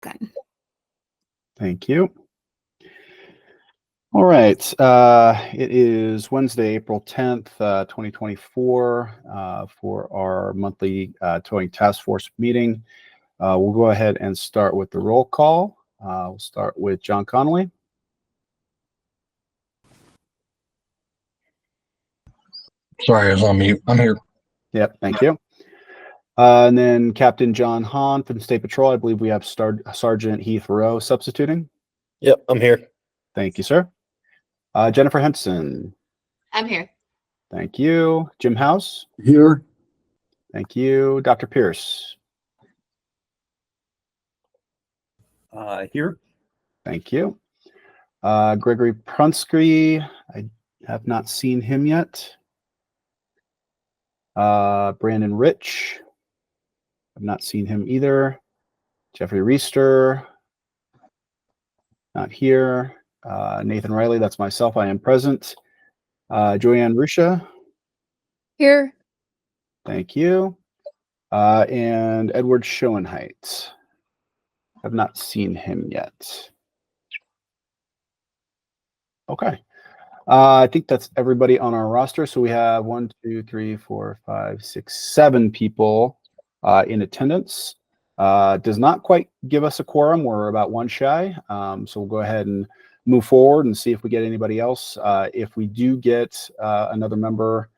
Good. Thank you. All right. It is Wednesday, April 10th, 2024, for our monthly towing task force meeting. We'll go ahead and start with the roll call. We'll start with John Connolly. Sorry, I was on mute. I'm here. Yep, thank you. And then Captain John Hahn from the State Patrol. I believe we have Sergeant Heath Rowe substituting. Yep, I'm here. Thank you, sir. Jennifer Henson. I'm here. Thank you. Jim House. Here. Thank you. Dr. Pierce. Here. Thank you. Gregory Prunsky. I have not seen him yet. Brandon Rich. I've not seen him either. Jeffrey Reister. Not here. Nathan Riley, that's myself. I am present. Joanne Rusha. Here. Thank you. And Edward Schoenheit. I've not seen him yet. Okay. I think that's everybody on our roster. So we have 1, 2, 3, 4, 5, 6, 7 people in attendance. Does not quite give us a quorum. We're about one shy. So we'll go ahead and move forward and see if we get anybody else. If we do get another member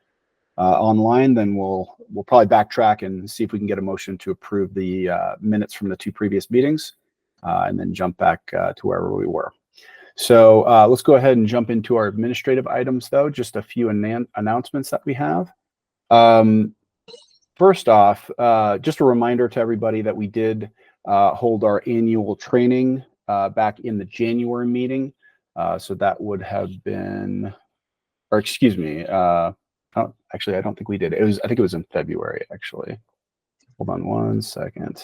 online, then we'll probably backtrack and see if we can get a motion to approve the minutes from the 2 previous meetings, and then jump back to wherever we were. So let's go ahead and jump into our administrative items, though. Just a few announcements that we have. First off, just a reminder to everybody that we did hold our annual training back in the January meeting. So that would have been, or excuse me, actually, I don't think we did. I think it was in February, actually. Hold on one second.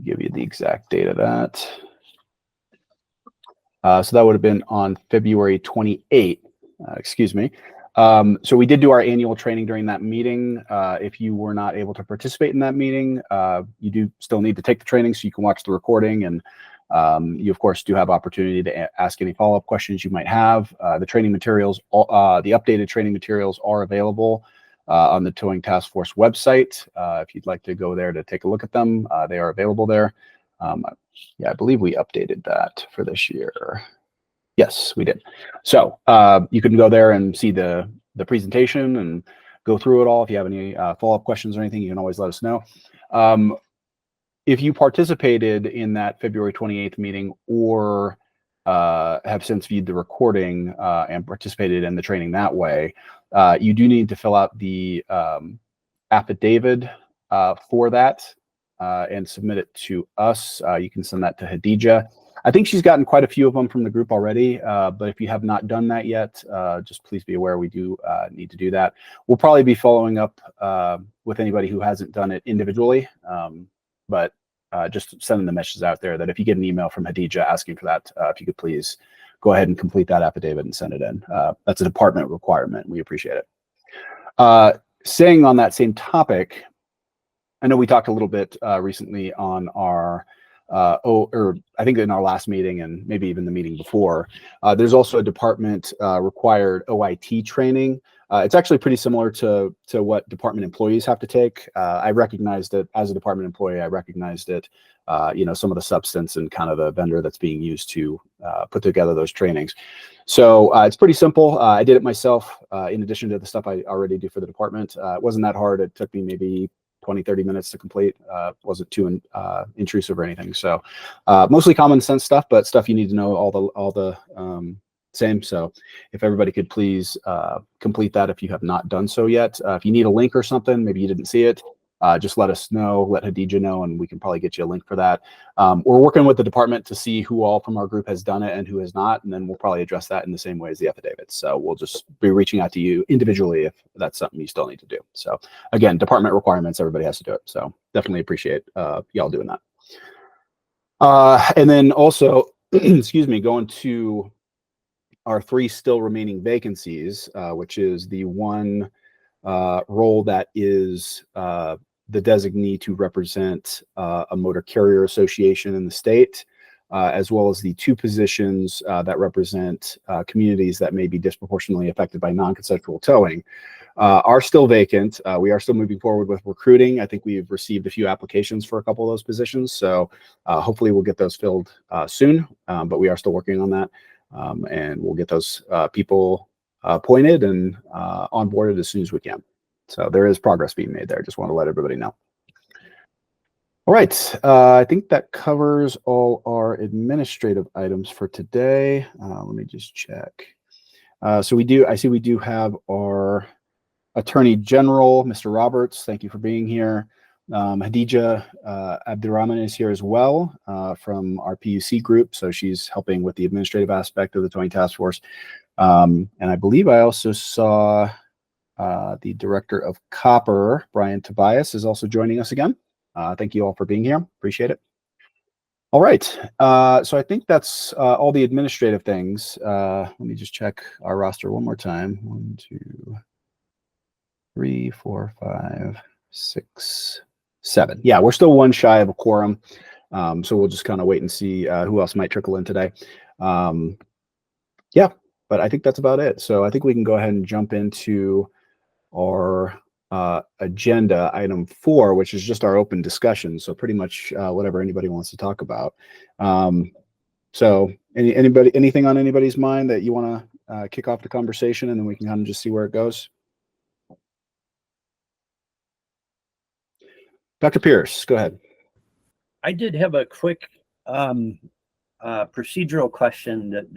Give you the exact date of that. So that would have been on February 28th, excuse me. So we did do our annual training during that meeting. If you were not able to participate in that meeting, you do still need to take the training so you can watch the recording, and you of course do have opportunity to ask any follow-up questions you might have. The training materials, the updated training materials are available on the Towing Task Force website. If you'd like to go there to take a look at them, they are available there. Yeah, I believe we updated that for this year. Yes, we did. So you can go there and see the presentation and go through it all. If you have any follow-up questions or anything, you can always let us know. If you participated in that February 28th meeting or have since viewed the recording and participated in the training that way, you do need to fill out the affidavit for that and submit it to us. You can send that to Hadija. I think she's gotten quite a few of them from the group already, but if you have not done that yet, just please be aware we do need to do that. We'll probably be following up with anybody who hasn't done it individually, but just sending the messages out there that if you get an email from Hadija asking for that, if you could please go ahead and complete that affidavit and send it in. That's a department requirement. We appreciate it. Staying on that same topic, I know we talked a little bit recently on our or I think in our last meeting and maybe even the meeting before, there's also a department required OIT training. It's actually pretty similar to what department employees have to take. I recognized it as a department employee. I recognized it, some of the substance and kind of the vendor that's being used to put together those trainings. So it's pretty simple. I did it myself in addition to the stuff I already do for the department. It wasn't that hard. It took me maybe 20-30 minutes to complete. Wasn't too intrusive or anything. So mostly common sense stuff, but stuff you need to know all the same. So if everybody could please complete that if you have not done so yet. If you need a link or something, maybe you didn't see it, just let us know, let Hadija know, and we can probably get you a link for that. We're working with the department to see who all from our group has done it and who has not, and then we'll probably address that in the same way as the affidavit. So we'll just be reaching out to you individually if that's something you still need to do. So again, department requirements, everybody has to do it. So definitely appreciate y'all doing that. And then also, excuse me, going to our 3 still remaining vacancies, which is the one role that is the designee to represent a motor carrier association in the state, as well as the 2 positions that represent communities that may be disproportionately affected by non-consensual towing, are still vacant. We are still moving forward with recruiting. I think we've received a few applications for a couple of those positions, so hopefully we'll get those filled soon, but we are still working on that, and we'll get those people appointed and onboarded as soon as we can. So there is progress being made there. Just want to let everybody know. All right, I think that covers all our administrative items for today. Let me just check. So I see we do have our Attorney General, Mr. Roberts. Thank you for being here. Hadija Abdurrahman is here as well from our PUC group. So she's helping with the administrative aspect of the Towing Task Force. And I believe I also saw the Director of Copper, Brian Tobias, is also joining us again. Thank you all for being here. Appreciate it. All right. So I think that's all the administrative things. Let me just check our roster one more time. 1, 2, 3, 4, 5, 6, 7. Yeah, we're still 1 shy of a quorum. So we'll just kind of wait and see who else might trickle in today. Yeah, but I think that's about it. So I think we can go ahead and jump into our agenda item 4, which is just our open discussion. So pretty much whatever anybody wants to talk about. So anything on anybody's mind that you want to kick off the conversation, and then we can kind of just see where it goes. Dr. Pierce, go ahead. I did have a quick procedural question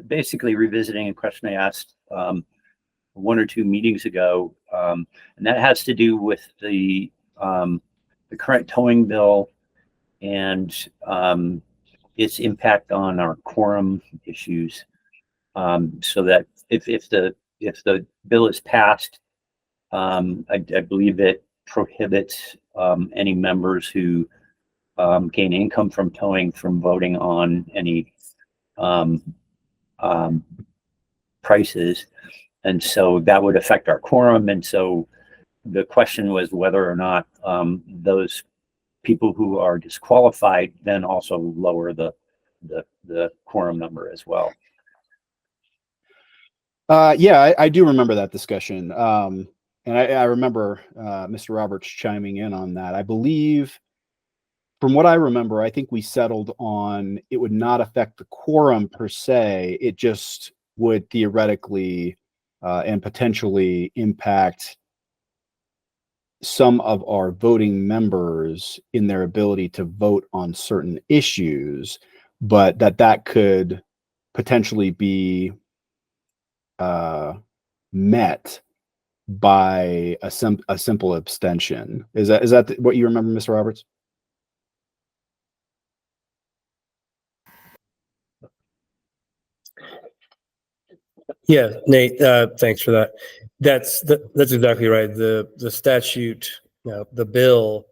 basically revisiting a question I asked 1 or 2 meetings ago, and that has to do with the current towing bill and its impact on our quorum issues. So that if the bill is passed, I believe it prohibits any members who gain income from towing from voting on any prices. And so that would affect our quorum. And so the question was whether or not those people who are disqualified then also lower the quorum number as well. Yeah, I do remember that discussion. And I remember Mr. Roberts chiming in on that. I believe, from what I remember, I think we settled on it would not affect the quorum per se. It just would theoretically and potentially impact some of our voting members in their ability to vote on certain issues, but that could potentially be met by a simple abstention. Is that what you remember, Mr. Roberts? Yeah, Nate, thanks for that. That's exactly right. The statute, the bill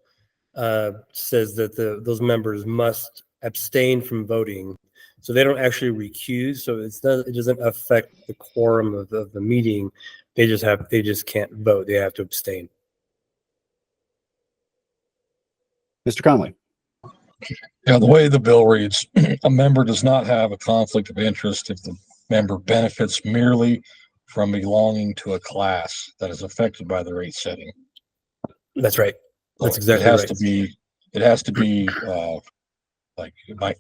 says that those members must abstain from voting, so they don't actually recuse. So it doesn't affect the quorum of the meeting. They just can't vote. They have to abstain. Mr. Conley. Yeah, the way the bill reads, a member does not have a conflict of interest if the member benefits merely from belonging to a class that is affected by the rate setting. That's right. That's So exactly right. It has to be like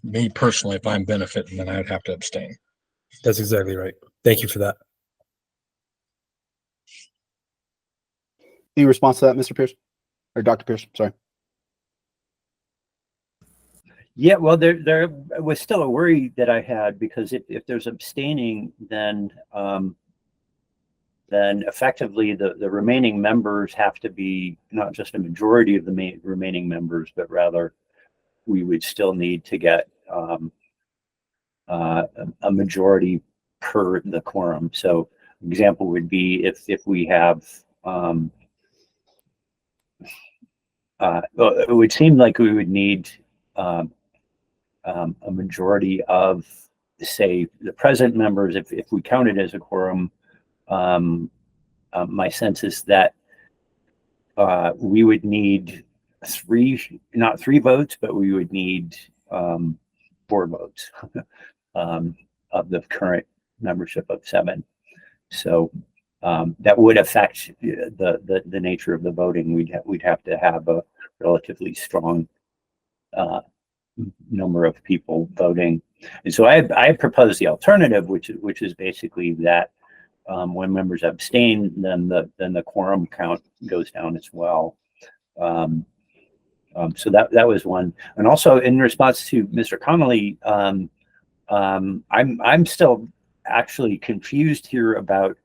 me personally, if I'm benefiting, then I'd have to abstain. That's exactly right. Thank you for that. Any response to that, Mr. Pierce? Or Dr. Pierce, sorry. Yeah, well, there was still a worry that I had, because if there's abstaining, then effectively the remaining members have to be not just a majority of the remaining members, but rather we would still need to get a majority per the quorum. So example would be if we have it would seem like we would need a majority of, say, the present members, if we count it as a quorum. My sense is that we would need not three votes, but we would need 4 votes of the current membership of 7. So that would affect the nature of the voting. We'd have to have a relatively strong number of people voting. And so I proposed the alternative, which is basically that when members abstain, then the quorum count goes down as well. So that was one. And also in response to Mr. Connolly, I'm still actually confused here about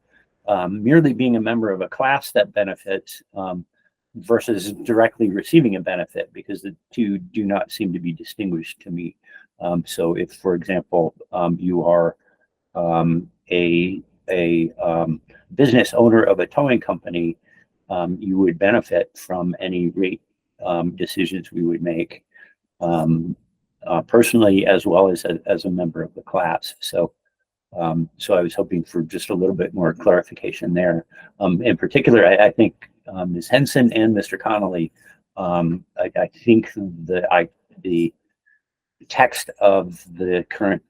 merely being a member of a class that benefits versus directly receiving a benefit, because the two do not seem to be distinguished to me. So if, for example, you are a business owner of a towing company, you would benefit from any rate decisions we would make personally, as well as a member of the class. So I was hoping for just a little bit more clarification there. In particular, I think Ms. Henson and Mr. Connolly, I think the text of the current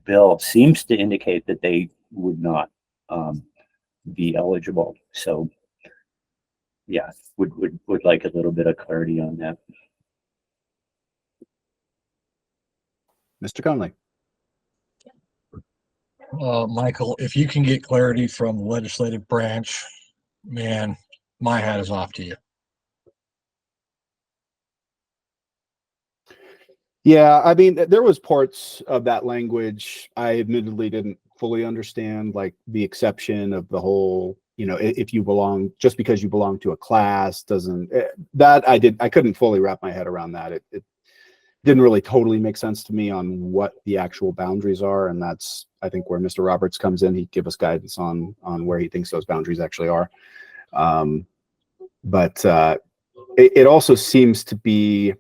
bill seems to indicate that they would not be eligible. So yeah, would like a little bit of clarity on that. Mr. Connolly. Michael, if you can get clarity from the legislative branch, man, my hat is off to you. Yeah, I mean, there was parts of that language I admittedly didn't fully understand, like the exception of the whole, if you belong, just because you belong to a class doesn't, I couldn't fully wrap my head around that. It didn't really totally make sense to me on what the actual boundaries are. And that's, I think, where Mr. Roberts comes in. He'd give us guidance on where he thinks those boundaries actually are. But it also seems to be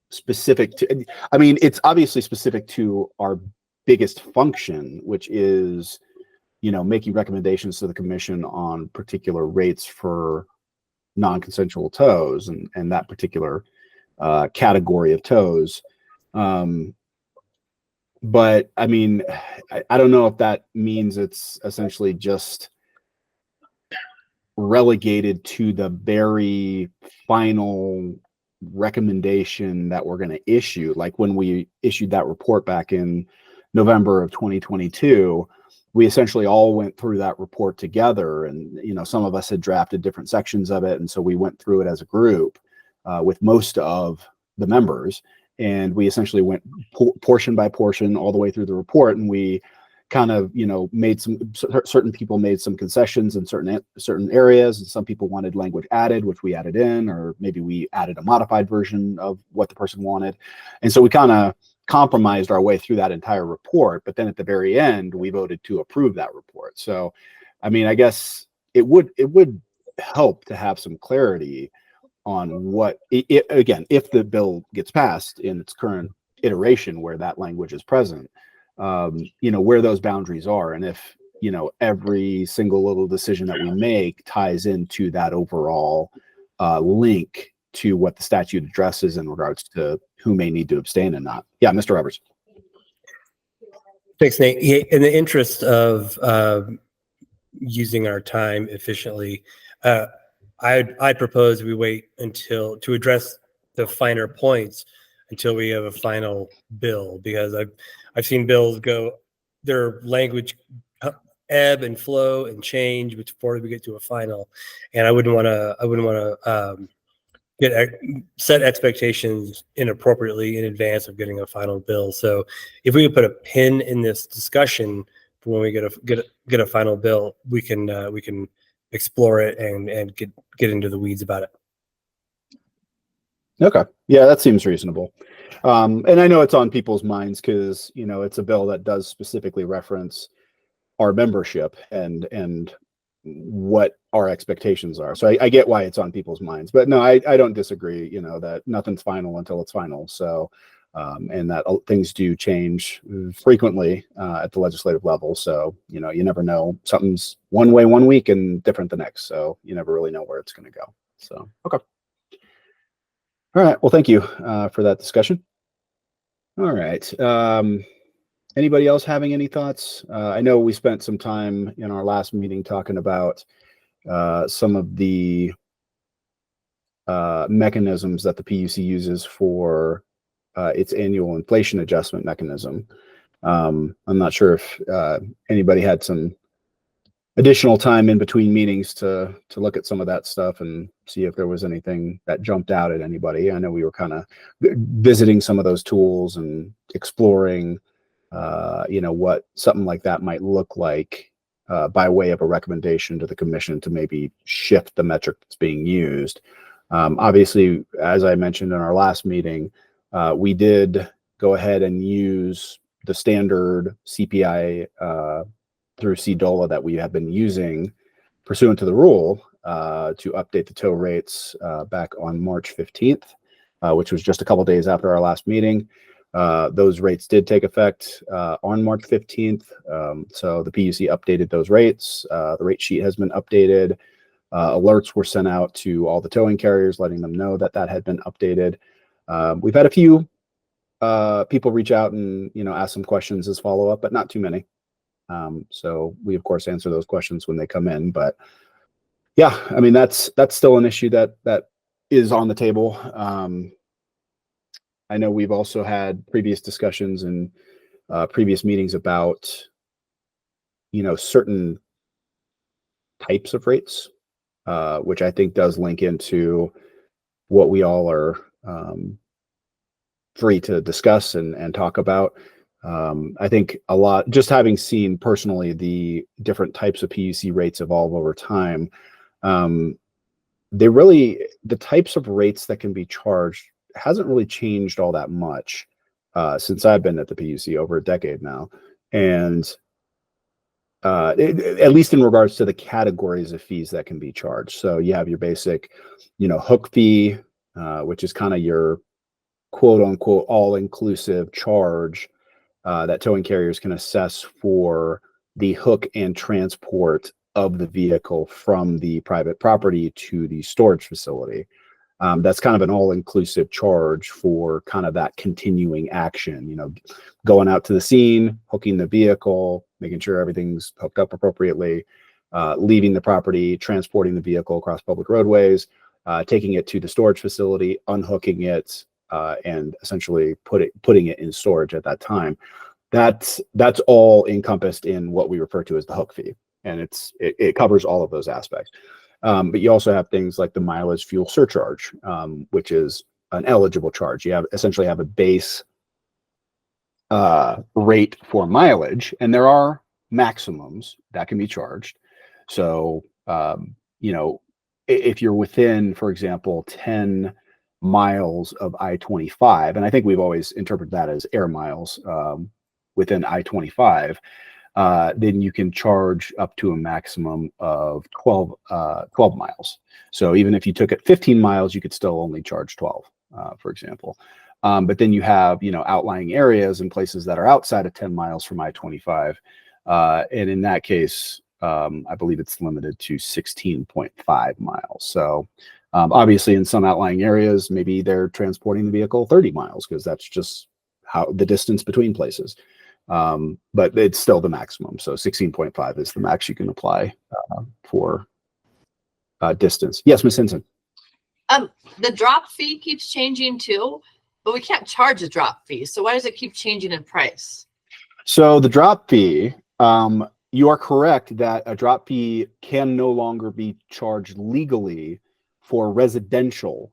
specific to, I mean, it's obviously specific to our biggest function, which is, making recommendations to the commission on particular rates for non-consensual tows and that particular category of tows. But I mean, I don't know if that means it's essentially just relegated to the very final recommendation that we're going to issue. Like when we issued that report back in November of 2022, we essentially all went through that report together, and some of us had drafted different sections of it, and so we went through it as a group with most of the members, and we essentially went portion by portion all the way through the report, and we kind of made certain people made some concessions in certain areas, and some people wanted language added, which we added in, or maybe we added a modified version of what the person wanted. And so we kind of compromised our way through that entire report, but then at the very end we voted to approve that report. So I mean, I guess it would help to have some clarity on what again, if the bill gets passed in its current iteration where that language is present, where those boundaries are, and if every single little decision that we make ties into that overall link to what the statute addresses in regards to who may need to abstain and not. Yeah, Mr. Roberts. Thanks, Nate. Yeah, in the interest of using our time efficiently, I propose we wait to address the finer points until we have a final bill, because I've seen bills go, their language ebb and flow and change before we get to a final, and I wouldn't want to set expectations inappropriately in advance of getting a final bill. So if we could put a pin in this discussion for when we get a final bill, we can explore it and get into the weeds about it. Okay. Yeah, that seems reasonable. And I know it's on people's minds because, it's a bill that does specifically reference our membership and what our expectations are. So I get why it's on people's minds, but no, I don't disagree, that nothing's final until it's final. So And that things do change frequently at the legislative level. So, you know, you never know, something's one way one week and different the next. So you never really know where it's going to go. So, okay. All right. Well, thank you for that discussion. All right. Anybody else having any thoughts? I know we spent some time in our last meeting talking about some of the mechanisms that the PUC uses for its annual inflation adjustment mechanism. I'm not sure if anybody had some additional time in between meetings to look at some of that stuff and see if there was anything that jumped out at anybody. I know we were kind of visiting some of those tools and exploring, you know, what something like that might look like by way of a recommendation to the commission to maybe shift the metric that's being used. Obviously, as I mentioned in our last meeting, we did go ahead and use the standard CPI through CDOLA that we have been using pursuant to the rule to update the tow rates back on March 15th, which was just a couple days after our last meeting. Those rates did take effect on March 15th. So the PUC updated those rates. The rate sheet has been updated. Alerts were sent out to all the towing carriers, letting them know that that had been updated. We've had a few people reach out and, you know, ask some questions as follow-up, but not too many. So we of course answer those questions when they come in, but yeah, I mean, that's still an issue that is on the table. I know we've also had previous discussions and previous meetings about, you know, certain types of rates, which I think does link into what we all are free to discuss and talk about. I think a lot, just having seen personally the different types of PUC rates evolve over time, the types of rates that can be charged hasn't really changed all that much since I've been at the PUC over a decade now. And at least in regards to the categories of fees that can be charged. So you have your basic, you know, hook fee, which is kind of your quote unquote all-inclusive charge that towing carriers can assess for the hook and transport of the vehicle from the private property to the storage facility. That's kind of an all-inclusive charge for kind of that continuing action, you know, going out to the scene, hooking the vehicle, making sure everything's hooked up appropriately, leaving the property, transporting the vehicle across public roadways, taking it to the storage facility, unhooking it, and essentially putting it in storage at that time. That's all encompassed in what we refer to as the hook fee, and it covers all of those aspects. But you also have things like the mileage fuel surcharge, which is an eligible charge. You essentially have a base rate for mileage, and there are maximums that can be charged. So, you know, if you're within, for example, 10 miles of I-25, and I think we've always interpreted that as air miles within I-25, then you can charge up to a maximum of 12 miles. So even if you took it 15 miles, you could still only charge 12, for example. But then you have, you know, outlying areas and places that are outside of 10 miles from I-25. And in that case, I believe it's limited to 16.5 miles. So obviously in some outlying areas, maybe they're transporting the vehicle 30 miles because that's just how the distance between places. But it's still the maximum. So 16.5 is the max you can apply for distance. Yes, Ms. Hinson. The drop fee keeps changing too, but we can't charge a drop fee. So why does it keep changing in price? So the drop fee, you are correct that a drop fee can no longer be charged legally for residential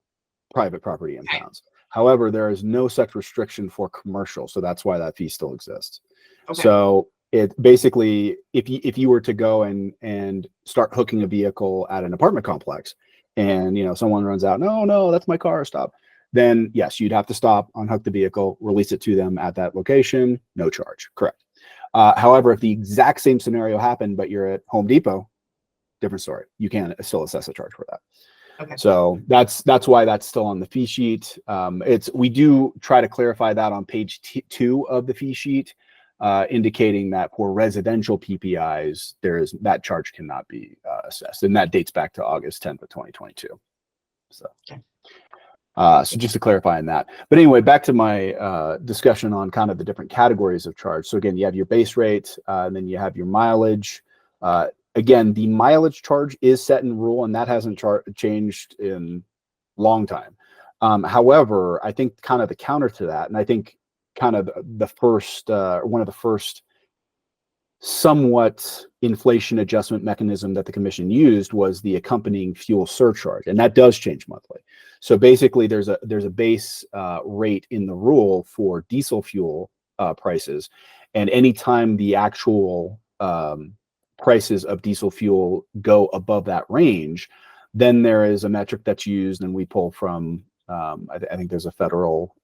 private property impounds. However, there is no such restriction for commercial, so that's why that fee still exists. Okay. So it basically, if you were to go and start hooking a vehicle at an apartment complex, and you know someone runs out, no, that's my car, stop. Then yes, you'd have to stop, unhook the vehicle, release it to them at that location, no charge. Correct. However, if the exact same scenario happened, but you're at Home Depot, different story. You can still assess a charge for that. Okay. So that's why that's still on the fee sheet. We do try to clarify that on page 2 of the fee sheet, indicating that for residential PPIs, that charge cannot be assessed, and that dates back to August 10th of 2022. So. Okay. So just to clarify on that. But anyway, back to my discussion on kind of the different categories of charge. So again, you have your base rate, and then you have your mileage. Again, the mileage charge is set in rule, and that hasn't changed in a long time. However, I think kind of the counter to that, and I think kind of the first, one of the first somewhat inflation adjustment mechanism that the commission used was the accompanying fuel surcharge, and that does change monthly. So basically, there's a base rate in the rule for diesel fuel prices, and anytime the actual prices of diesel fuel go above that range, then there is a metric that's used, and we pull from. I think there's a federal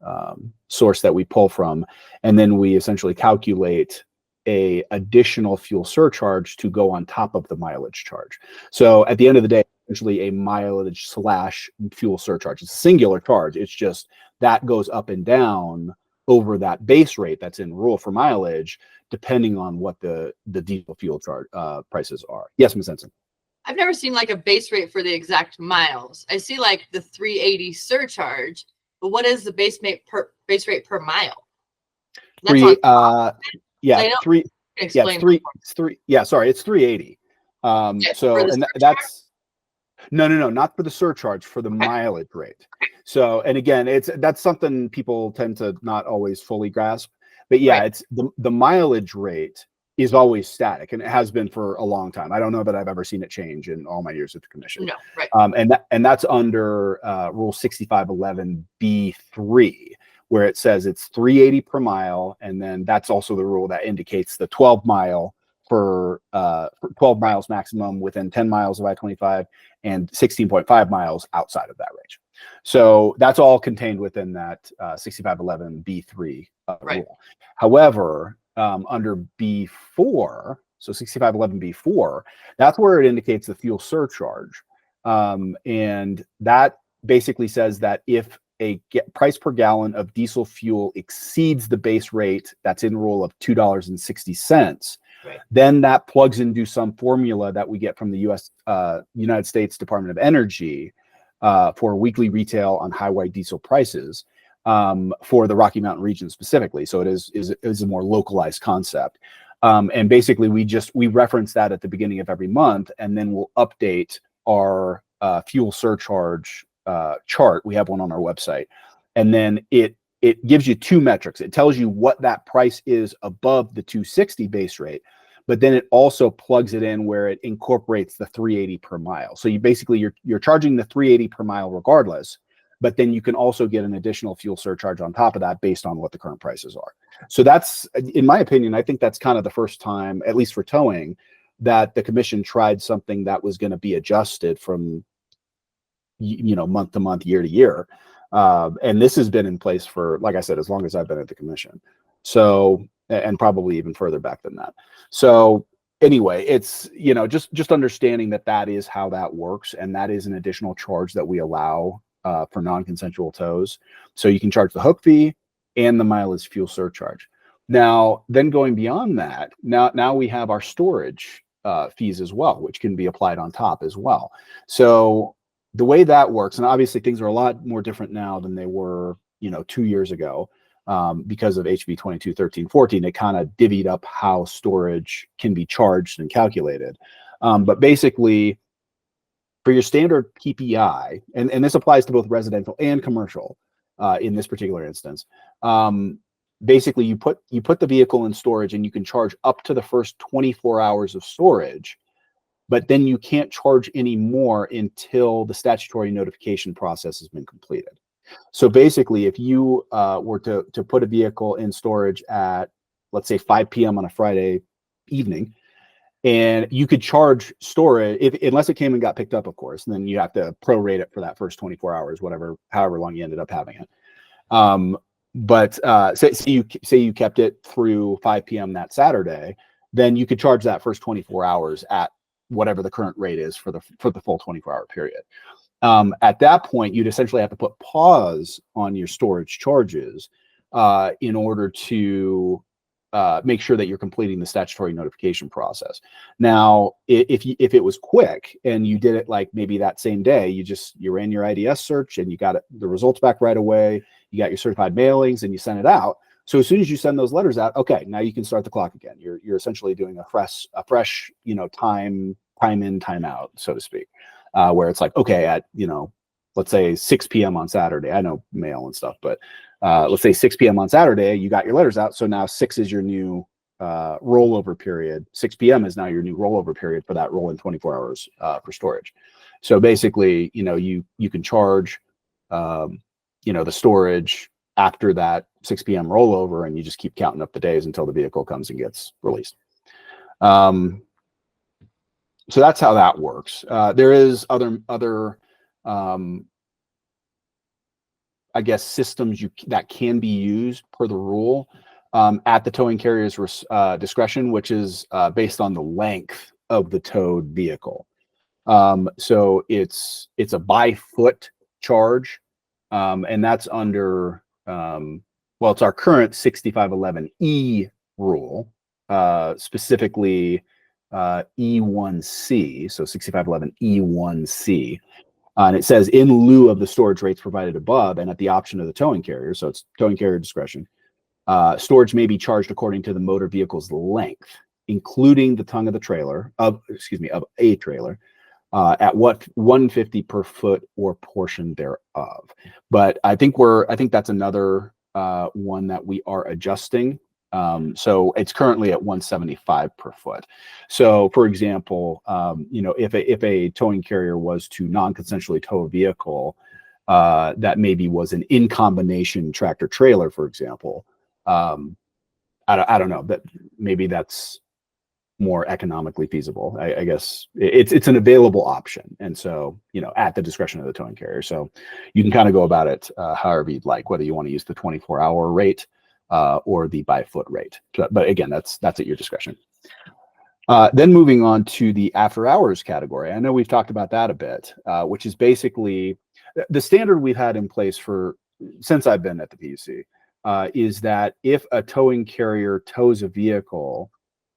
source that we pull from, and then we essentially calculate a additional fuel surcharge to go on top of the mileage charge. So at the end of the day, essentially a mileage / fuel surcharge. It's a singular charge. It's just that goes up and down over that base rate that's in rule for mileage, depending on what the diesel fuel charge prices are. Yes, Ms. Ensign. I've never seen like a base rate for the exact miles. I see like the 380 surcharge, but what is the base rate per mile? That's on top. Yeah, I know. three. Explain Yeah, three. Yeah, sorry, it's 380. So for the and that's no, not for the surcharge, for the mileage rate. So, and again, that's something people tend to not always fully grasp. But yeah, Right. it's the mileage rate is always static, and it has been for a long time. I don't know that I've ever seen it change in all my years at the commission. No, right. And that's under Rule 6511B3, where it says it's 380 per mile, and then that's also the rule that indicates the 12 mile for 12 miles maximum within 10 miles of I-25 and 16.5 miles outside of that range. So that's all contained within that 6511B3 Right. rule. However, under B4, so 6511B4, that's where it indicates the fuel surcharge. And that basically says that if a price per gallon of diesel fuel exceeds the base rate that's in rule of $2.60, Right. then that plugs into some formula that we get from the United States Department of Energy for weekly retail on highway diesel prices for the Rocky Mountain region specifically. So it is a more localized concept. And basically we reference that at the beginning of every month, and then we'll update our fuel surcharge chart. We have one on our website, and then it gives you two metrics. It tells you what that price is above the 260 base rate, but then it also plugs it in where it incorporates the 380 per mile. So you're charging the 380 per mile regardless, but then you can also get an additional fuel surcharge on top of that based on what the current prices are. So that's, in my opinion, I think that's kind of the first time, at least for towing, that the commission tried something that was going to be adjusted from month to month, year to year. And this has been in place for, like I said, as long as I've been at the commission. So, and probably even further back than that. So anyway, it's, just understanding that is how that works. And that is an additional charge that we allow for non-consensual tows. So you can charge the hook fee and the mileage fuel surcharge. Now, then going beyond that, now we have our storage fees as well, which can be applied on top as well. So the way that works, and obviously things are a lot more different now than they were, 2 years ago, because of HB 221314, it kind of divvied up how storage can be charged and calculated. But basically, for your standard PPI, and this applies to both residential and commercial in this particular instance, basically you put the vehicle in storage and you can charge up to the first 24 hours of storage, but then you can't charge any more until the statutory notification process has been completed. So basically, if you were to put a vehicle in storage at, let's say, 5 p.m. on a Friday evening, and you could charge storage, unless it came and got picked up, of course, and then you have to prorate it for that first 24 hours, however long you ended up having it. But say you kept it through 5 p.m. that Saturday, then you could charge that first 24 hours at whatever the current rate is for the full 24-hour period. At that point, you'd essentially have to put pause on your storage charges in order to make sure that you're completing the statutory notification process. Now, if it was quick and you did it like maybe that same day, you ran your IDS search and you got the results back right away. You got your certified mailings and you sent it out. So as soon as you send those letters out, okay, now you can start the clock again. You're essentially doing a fresh, time in, time out, so to speak, where it's like, okay, at let's say 6 p.m. on Saturday. I know mail and stuff, but let's say 6 p.m. on Saturday, you got your letters out. So now 6 is your new rollover period. 6 p.m. is now your new rollover period for that roll in 24 hours for storage. So basically, you can charge, the storage after that 6 p.m. rollover, and you just keep counting up the days until the vehicle comes and gets released. So that's how that works. There is other I guess systems that can be used per the rule at the towing carrier's discretion, which is based on the length of the towed vehicle. So it's a by foot charge, and that's under it's our current 6511E rule, specifically E1C, so 6511E1C. And it says, in lieu of the storage rates provided above and at the option of the towing carrier, so it's towing carrier discretion, storage may be charged according to the motor vehicle's length, including the tongue of the trailer, of a trailer, at what 150 per foot or portion thereof. But I think that's another one that we are adjusting. So it's currently at 175 per foot. So for example, if a towing carrier was to non-consensually tow a vehicle that maybe was an in combination tractor trailer, for example, I don't know, that maybe that's more economically feasible. I guess it's an available option. And so, at the discretion of the towing carrier. So you can kind of go about it however you'd like, whether you want to use the 24-hour rate or the by foot rate. But again, that's at your discretion. Then moving on to the after hours category. I know we've talked about that a bit, which is basically the standard we've had in place since I've been at the PUC, is that if a towing carrier tows a vehicle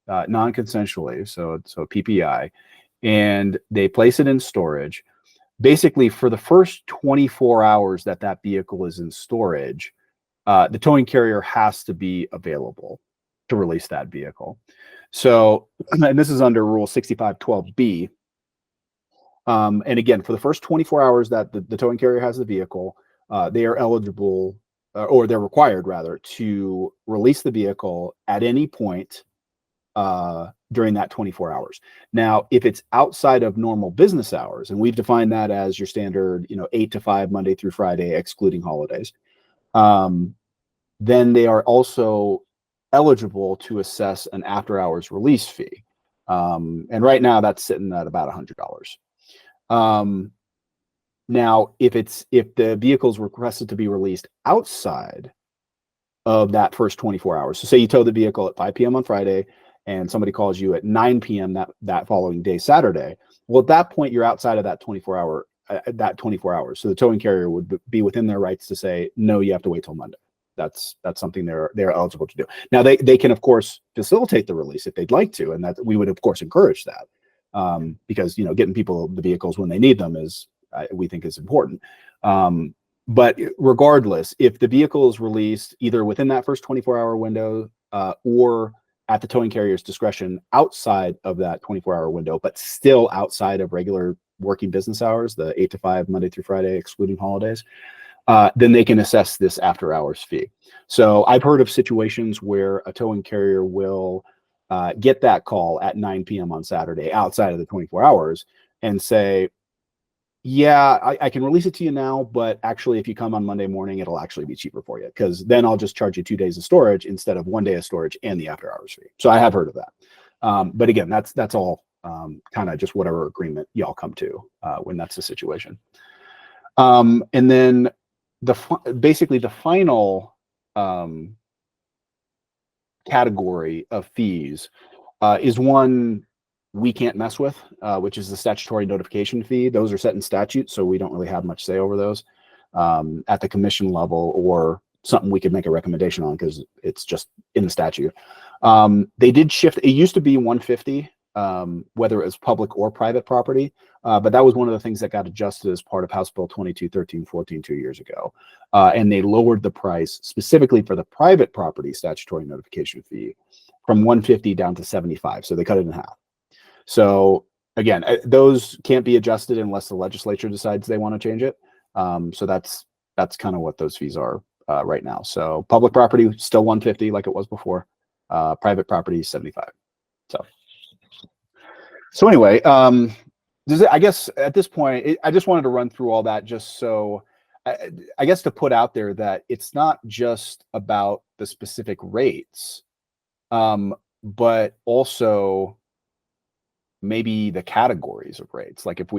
non-consensually, so PPI, and they place it in storage, basically for the first 24 hours that vehicle is in storage, the towing carrier has to be available to release that vehicle. So, and this is under Rule 6512B. And again, for the first 24 hours that the towing carrier has the vehicle, they are eligible, or they're required rather, to release the vehicle at any point during that 24 hours. Now, if it's outside of normal business hours, and we've defined that as your standard, 8 to 5, Monday through Friday, excluding holidays, then they are also eligible to assess an after hours release fee. And right now that's sitting at about $100. Now, if the vehicle is requested to be released outside of that first 24 hours, so say you tow the vehicle at 5 p.m. on Friday and somebody calls you at 9 p.m. that following day, Saturday, well, at that point, you're outside of that 24 hours. So the towing carrier would be within their rights to say, no, you have to wait till Monday. That's something they're eligible to do. Now they can of course facilitate the release if they'd like to, and that we would of course encourage that, because getting people the vehicles when they need them we think is important. But regardless, if the vehicle is released either within that first 24-hour window or at the towing carrier's discretion outside of that 24-hour window, but still outside of regular working business hours, the 8 to 5 Monday through Friday excluding holidays, then they can assess this after hours fee. So I've heard of situations where a towing carrier will get that call at 9 p.m. on Saturday outside of the 24 hours and say, yeah, I can release it to you now, but actually if you come on Monday morning, it'll actually be cheaper for you, because then I'll just charge you 2 days of storage instead of 1 day of storage and the after hours fee. So I have heard of that. But again, that's all kind of just whatever agreement y'all come to when that's the situation. And then basically the final category of fees is one we can't mess with, which is the statutory notification fee. Those are set in statute, so we don't really have much say over those at the commission level, or something we could make a recommendation on because it's just in the statute. They did shift. It used to be 150, whether it was public or private property, but that was one of the things that got adjusted as part of House Bill 2213-14 2 years ago. And they lowered the price specifically for the private property statutory notification fee from 150 down to 75. So they cut it in half. So again, those can't be adjusted unless the legislature decides they want to change it. So that's kind of what those fees are right now. So public property still 150 like it was before. Private property 75. So anyway, I guess at this point, I just wanted to run through all that just so I guess to put out there that it's not just about the specific rates, but also maybe the categories of rates. Like if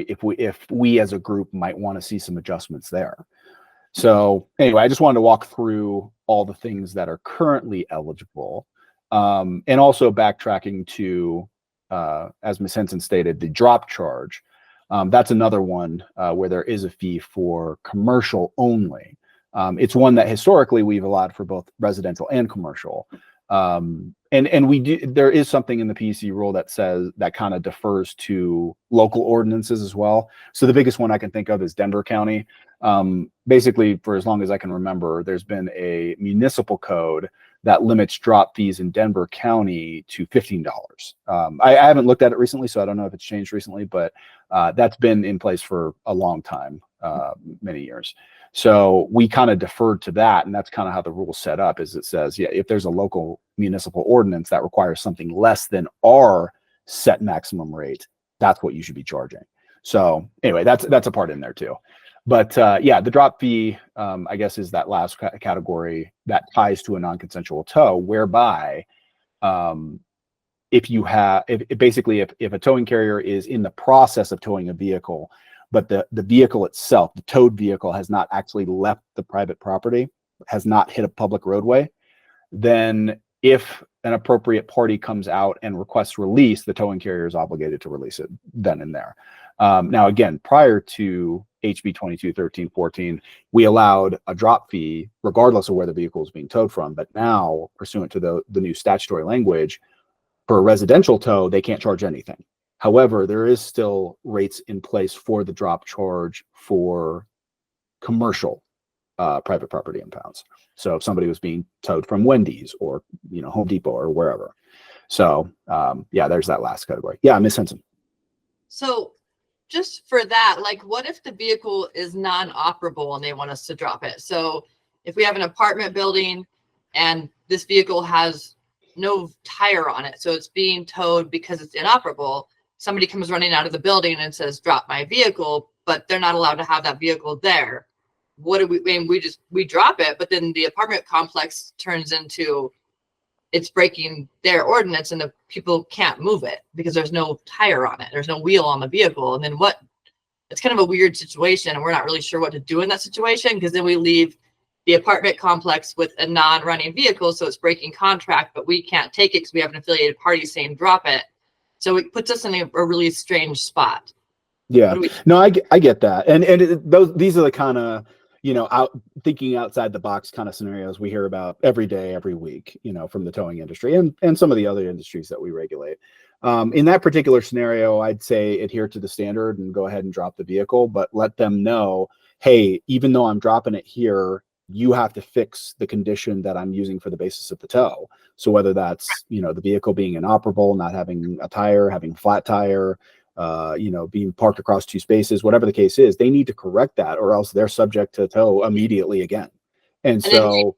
we as a group might want to see some adjustments there. So anyway, I just wanted to walk through all the things that are currently eligible, and also backtracking to, as Ms. Henson stated, the drop charge. That's another one where there is a fee for commercial only. It's one that historically we've allowed for both residential and commercial. And we do, there is something in the PUC rule that says that kind of defers to local ordinances as well. So the biggest one I can think of is Denver County. Basically, for as long as I can remember, there's been a municipal code that limits drop fees in Denver County to $15. I haven't looked at it recently, so I don't know if it's changed recently, but that's been in place for a long time, many years. So we kind of deferred to that, and that's kind of how the rule's set up. Is it says, yeah, if there's a local municipal ordinance that requires something less than our set maximum rate, that's what you should be charging. So anyway, that's a part in there too. But yeah, the drop fee, I guess, is that last category that ties to a non-consensual tow, whereby if a towing carrier is in the process of towing a vehicle, but the vehicle itself, the towed vehicle, has not actually left the private property, has not hit a public roadway, then if an appropriate party comes out and requests release, the towing carrier is obligated to release it then and there. Now, again, prior to HB 2213-14, we allowed a drop fee regardless of where the vehicle is being towed from. But now, pursuant to the new statutory language, for a residential tow, they can't charge anything. However, there is still rates in place for the drop charge for commercial private property impounds. So if somebody was being towed from Wendy's or Home Depot or wherever. So yeah, there's that last category. Yeah, Ms. Henson. So just for that, like, what if the vehicle is non-operable and they want us to drop it? So if we have an apartment building and this vehicle has no tire on it, so it's being towed because it's inoperable, somebody comes running out of the building and says, drop my vehicle, but they're not allowed to have that vehicle there. What do we mean? We drop it, but then the apartment complex turns into, it's breaking their ordinance and the people can't move it because there's no tire on it. There's no wheel on the vehicle. And then it's kind of a weird situation. And we're not really sure what to do in that situation, because then we leave the apartment complex with a non-running vehicle. So it's breaking contract, but we can't take it because we have an affiliated party saying drop it. So it puts us in a really strange spot. Yeah, no, I get that. And these are the kind of, thinking outside the box kind of scenarios we hear about every day, every week, from the towing industry and some of the other industries that we regulate. In that particular scenario, I'd say adhere to the standard and go ahead and drop the vehicle, but let them know, hey, even though I'm dropping it here, you have to fix the condition that I'm using for the basis of the tow. So whether that's, the vehicle being inoperable, not having a tire, having flat tire, being parked across two spaces, whatever the case is, they need to correct that, or else they're subject to tow immediately again. And so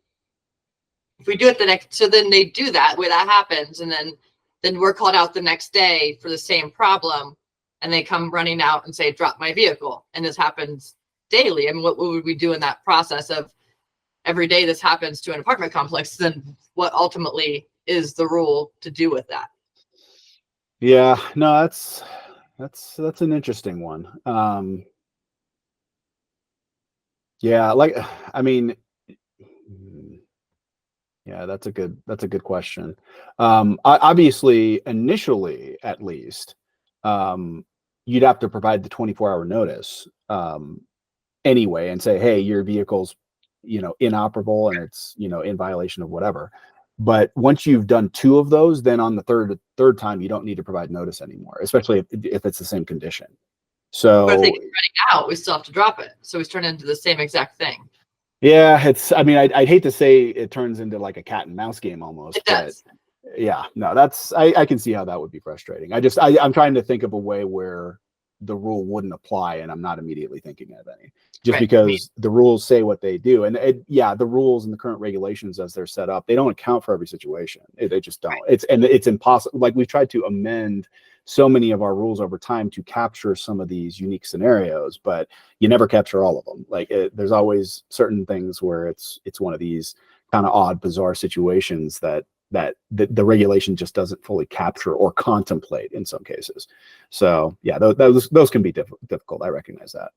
if we do it so then they do that, where that happens, and then we're called out the next day for the same problem, and they come running out and say, drop my vehicle. And this happens daily. I mean, what would we do in that process of every day this happens to an apartment complex? Then what ultimately is the rule to do with that? Yeah, no, that's an interesting one. Yeah, yeah, that's a good question. Obviously, initially, at least, you'd have to provide the 24-hour notice anyway and say, hey, your vehicle's, inoperable and it's, in violation of whatever. But once you've done 2 of those, then on the third time, you don't need to provide notice anymore, especially if it's the same condition. So But if they get ready out, we still have to drop it. So we turn into the same exact thing. yeah, I'd hate to say it turns into like a cat and mouse game almost. It does. But yeah, no, I can see how that would be frustrating. I'm trying to think of a way where the rule wouldn't apply, and I'm not immediately thinking of any, just Right. because the rules say what they do. And the rules and the current regulations as they're set up, they don't account for every situation. They just don't. Right. It's impossible. Like, we've tried to amend so many of our rules over time to capture some of these unique scenarios, but you never capture all of them. Like, there's always certain things where it's one of these kind of odd, bizarre situations that the regulation just doesn't fully capture or contemplate in some cases. So yeah, those can be difficult. I recognize that.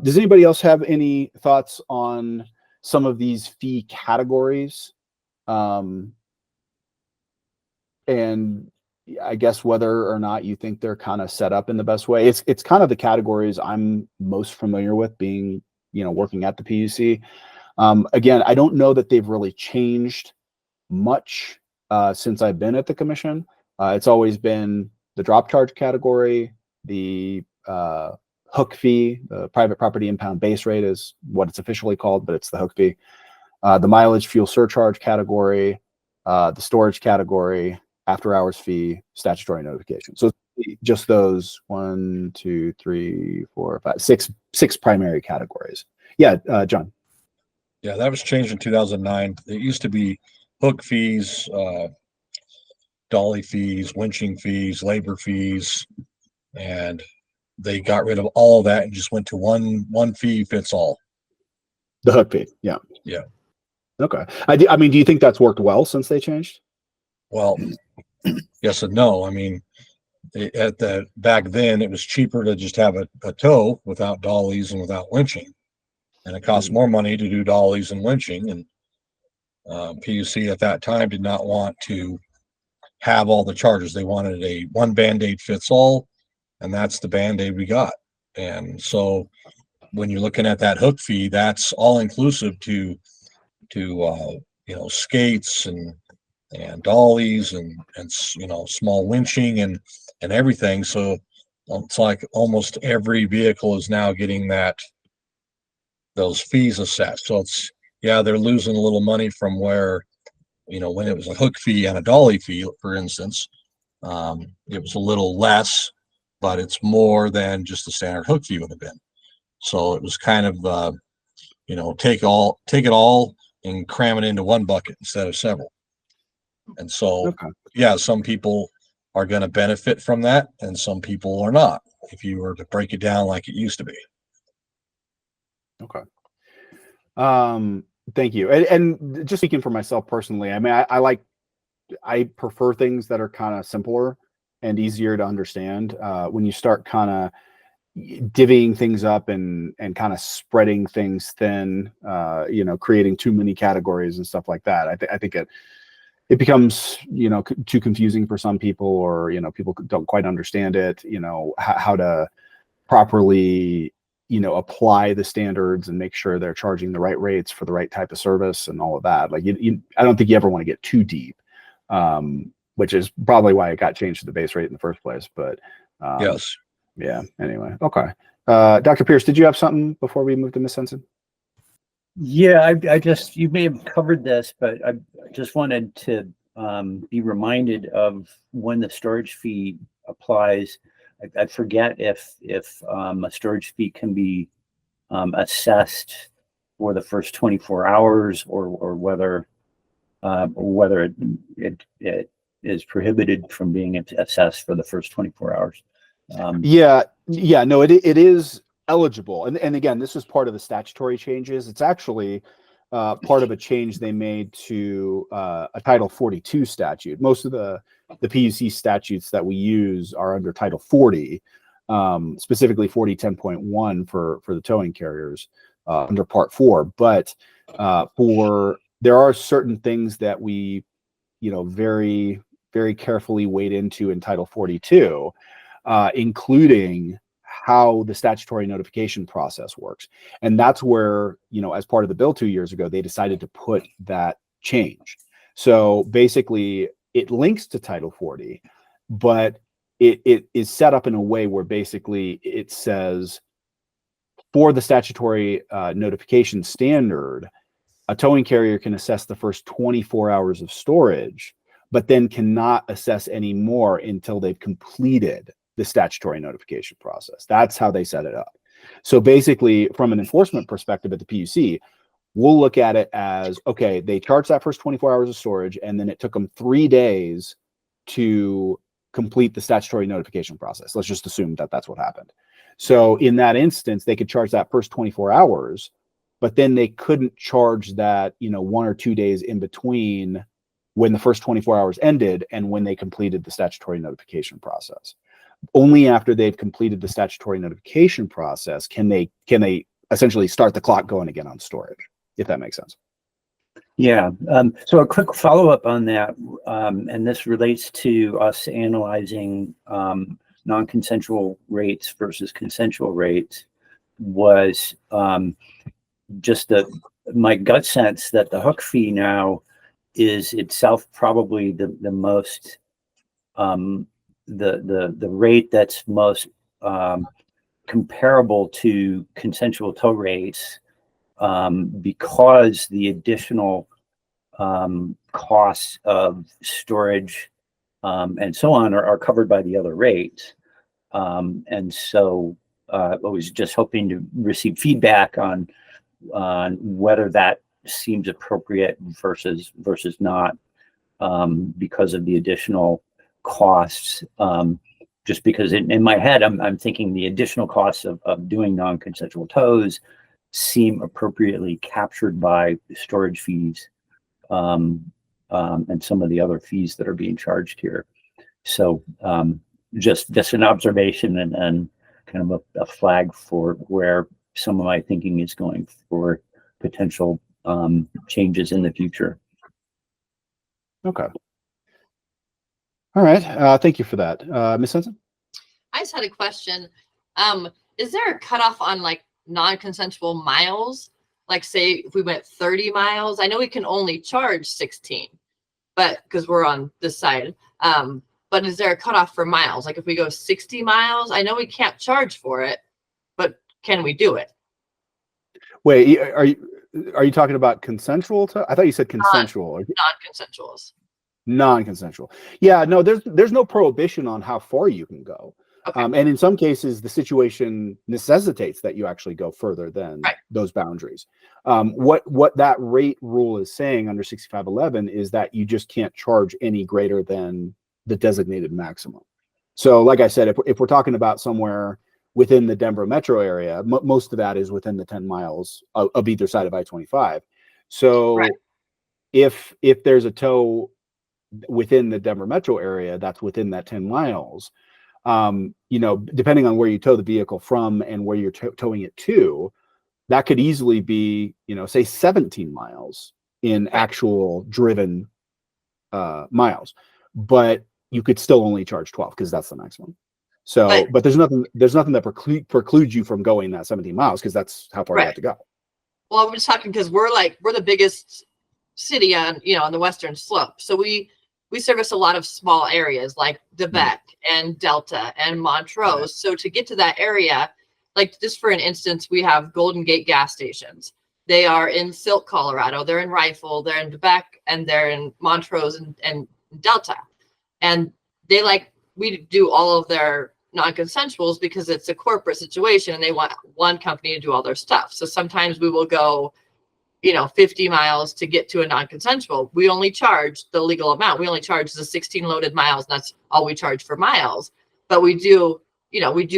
Does anybody else have any thoughts on some of these fee categories? And I guess whether or not you think they're kind of set up in the best way. It's kind of the categories I'm most familiar with, being, working at the PUC. Again, I don't know that they've really changed much since I've been at the commission. It's always been the drop charge category, the hook fee, the private property impound base rate is what it's officially called, but it's the hook fee, the mileage fuel surcharge category, the storage category, after hours fee, statutory notification. So just those 1, 2, 3, 4, 5, 6 primary categories. Yeah, John. Yeah, that was changed in 2009. It used to be hook fees, dolly fees, winching fees, labor fees, and they got rid of all of that and just went to one fee fits all. The hook fee. Yeah. Yeah. Okay. I mean, do you think that's worked well since they changed? Well, yes and no. I mean, back then it was cheaper to just have a tow without dollies and without winching, and it cost more money to do dollies and winching. And PUC at that time did not want to have all the charges. They wanted a one Band-Aid fits all, and that's the Band-Aid we got. And so when you're looking at that hook fee, that's all inclusive to skates and dollies and small winching and everything. So it's like almost every vehicle is now getting those fees assessed. So they're losing a little money from where, when it was a hook fee and a dolly fee, for instance, it was a little less, but it's more than just the standard hook fee would have been. So it was kind of, take it all and cram it into one bucket instead of several. And so, Okay. yeah, some people are going to benefit from that and some people are not, if you were to break it down like it used to be. Okay. Thank you. And just speaking for myself personally, I mean, I prefer things that are kind of simpler and easier to understand. When you start kind of divvying things up and kind of spreading things thin, creating too many categories and stuff like that, I think it becomes, too confusing for some people, or, people don't quite understand it, how to properly, apply the standards and make sure they're charging the right rates for the right type of service and all of that. Like, I don't think you ever want to get too deep, which is probably why it got changed to the base rate in the first place. But Yes. yeah, anyway. Okay. Dr. Pierce, did you have something before we move to Ms. Sensen? Yeah, you may have covered this, but I just wanted to be reminded of when the storage fee applies. I forget if a storage fee can be assessed for the first 24 hours or whether it is prohibited from being assessed for the first 24 hours. No, it is eligible. And again, this is part of the statutory changes. It's actually part of a change they made to a Title 42 statute. Most of the PUC statutes that we use are under Title 40, specifically 4010.1 for the towing carriers under Part 4. But there are certain things that we, very, very carefully wade into in Title 42. including how the statutory notification process works. And that's where, as part of the bill 2 years ago, they decided to put that change. So basically, it links to Title 40, but it is set up in a way where basically it says for the statutory notification standard, a towing carrier can assess the first 24 hours of storage, but then cannot assess any more until they've completed the statutory notification process. That's how they set it up. So basically, from an enforcement perspective at the PUC, we'll look at it as, okay, they charged that first 24 hours of storage, and then it took them 3 days to complete the statutory notification process. Let's just assume that that's what happened. So in that instance, they could charge that first 24 hours, but then they couldn't charge that, 1 or 2 days in between when the first 24 hours ended and when they completed the statutory notification process. Only after they've completed the statutory notification process can they essentially start the clock going again on storage, if that makes sense. Yeah. So a quick follow-up on that, and this relates to us analyzing non-consensual rates versus consensual rates, was just my gut sense that the hook fee now is itself probably the most the rate that's most comparable to consensual tow rates, because the additional costs of storage and so on are covered by the other rates. And so I was just hoping to receive feedback on whether that seems appropriate versus not, because of the additional costs. Just because in my head, I'm thinking the additional costs of doing non-consensual tows seem appropriately captured by storage fees, and some of the other fees that are being charged here. So just an observation and kind of a flag for where some of my thinking is going for potential changes in the future. Okay. All right. Thank you for that. Ms. Henson? I just had a question. Is there a cutoff on like non-consensual miles? Like say if we went 30 miles, I know we can only charge 16, but because we're on this side. But is there a cutoff for miles? Like if we go 60 miles, I know we can't charge for it, but can we do it? Wait, are you talking about consensual? I thought you said consensual. Non-consensuals. Non-consensual. Yeah, no, there's no prohibition on how far you can go. Okay. And in some cases, the situation necessitates that you actually go further than those boundaries. What that rate rule is saying under 6511 is that you just can't charge any greater than the designated maximum. So like I said, if we're talking about somewhere within the Denver metro area, most of that is within the 10 miles of either side of I-25. So if there's a tow within the Denver metro area that's within that 10 miles, depending on where you tow the vehicle from and where you're towing it to, that could easily be, say 17 miles in actual driven miles, but you could still only charge 12 because that's the maximum. So, but there's nothing that precludes you from going that 17 miles because that's how far you have to go. Well, I'm just talking because we're the biggest city on the western slope, so we service a lot of small areas like Debec and Delta and Montrose. Right. So to get to that area, like just for an instance, we have Golden Gate gas stations. They are in Silk, Colorado. They're in Rifle. They're in Debec, and they're in Montrose and Delta. And we do all of their non-consensuals because it's a corporate situation and they want one company to do all their stuff. So sometimes we will go 50 miles to get to a non-consensual. We only charge the legal amount. We only charge the 16 loaded miles. And that's all we charge for miles. But we do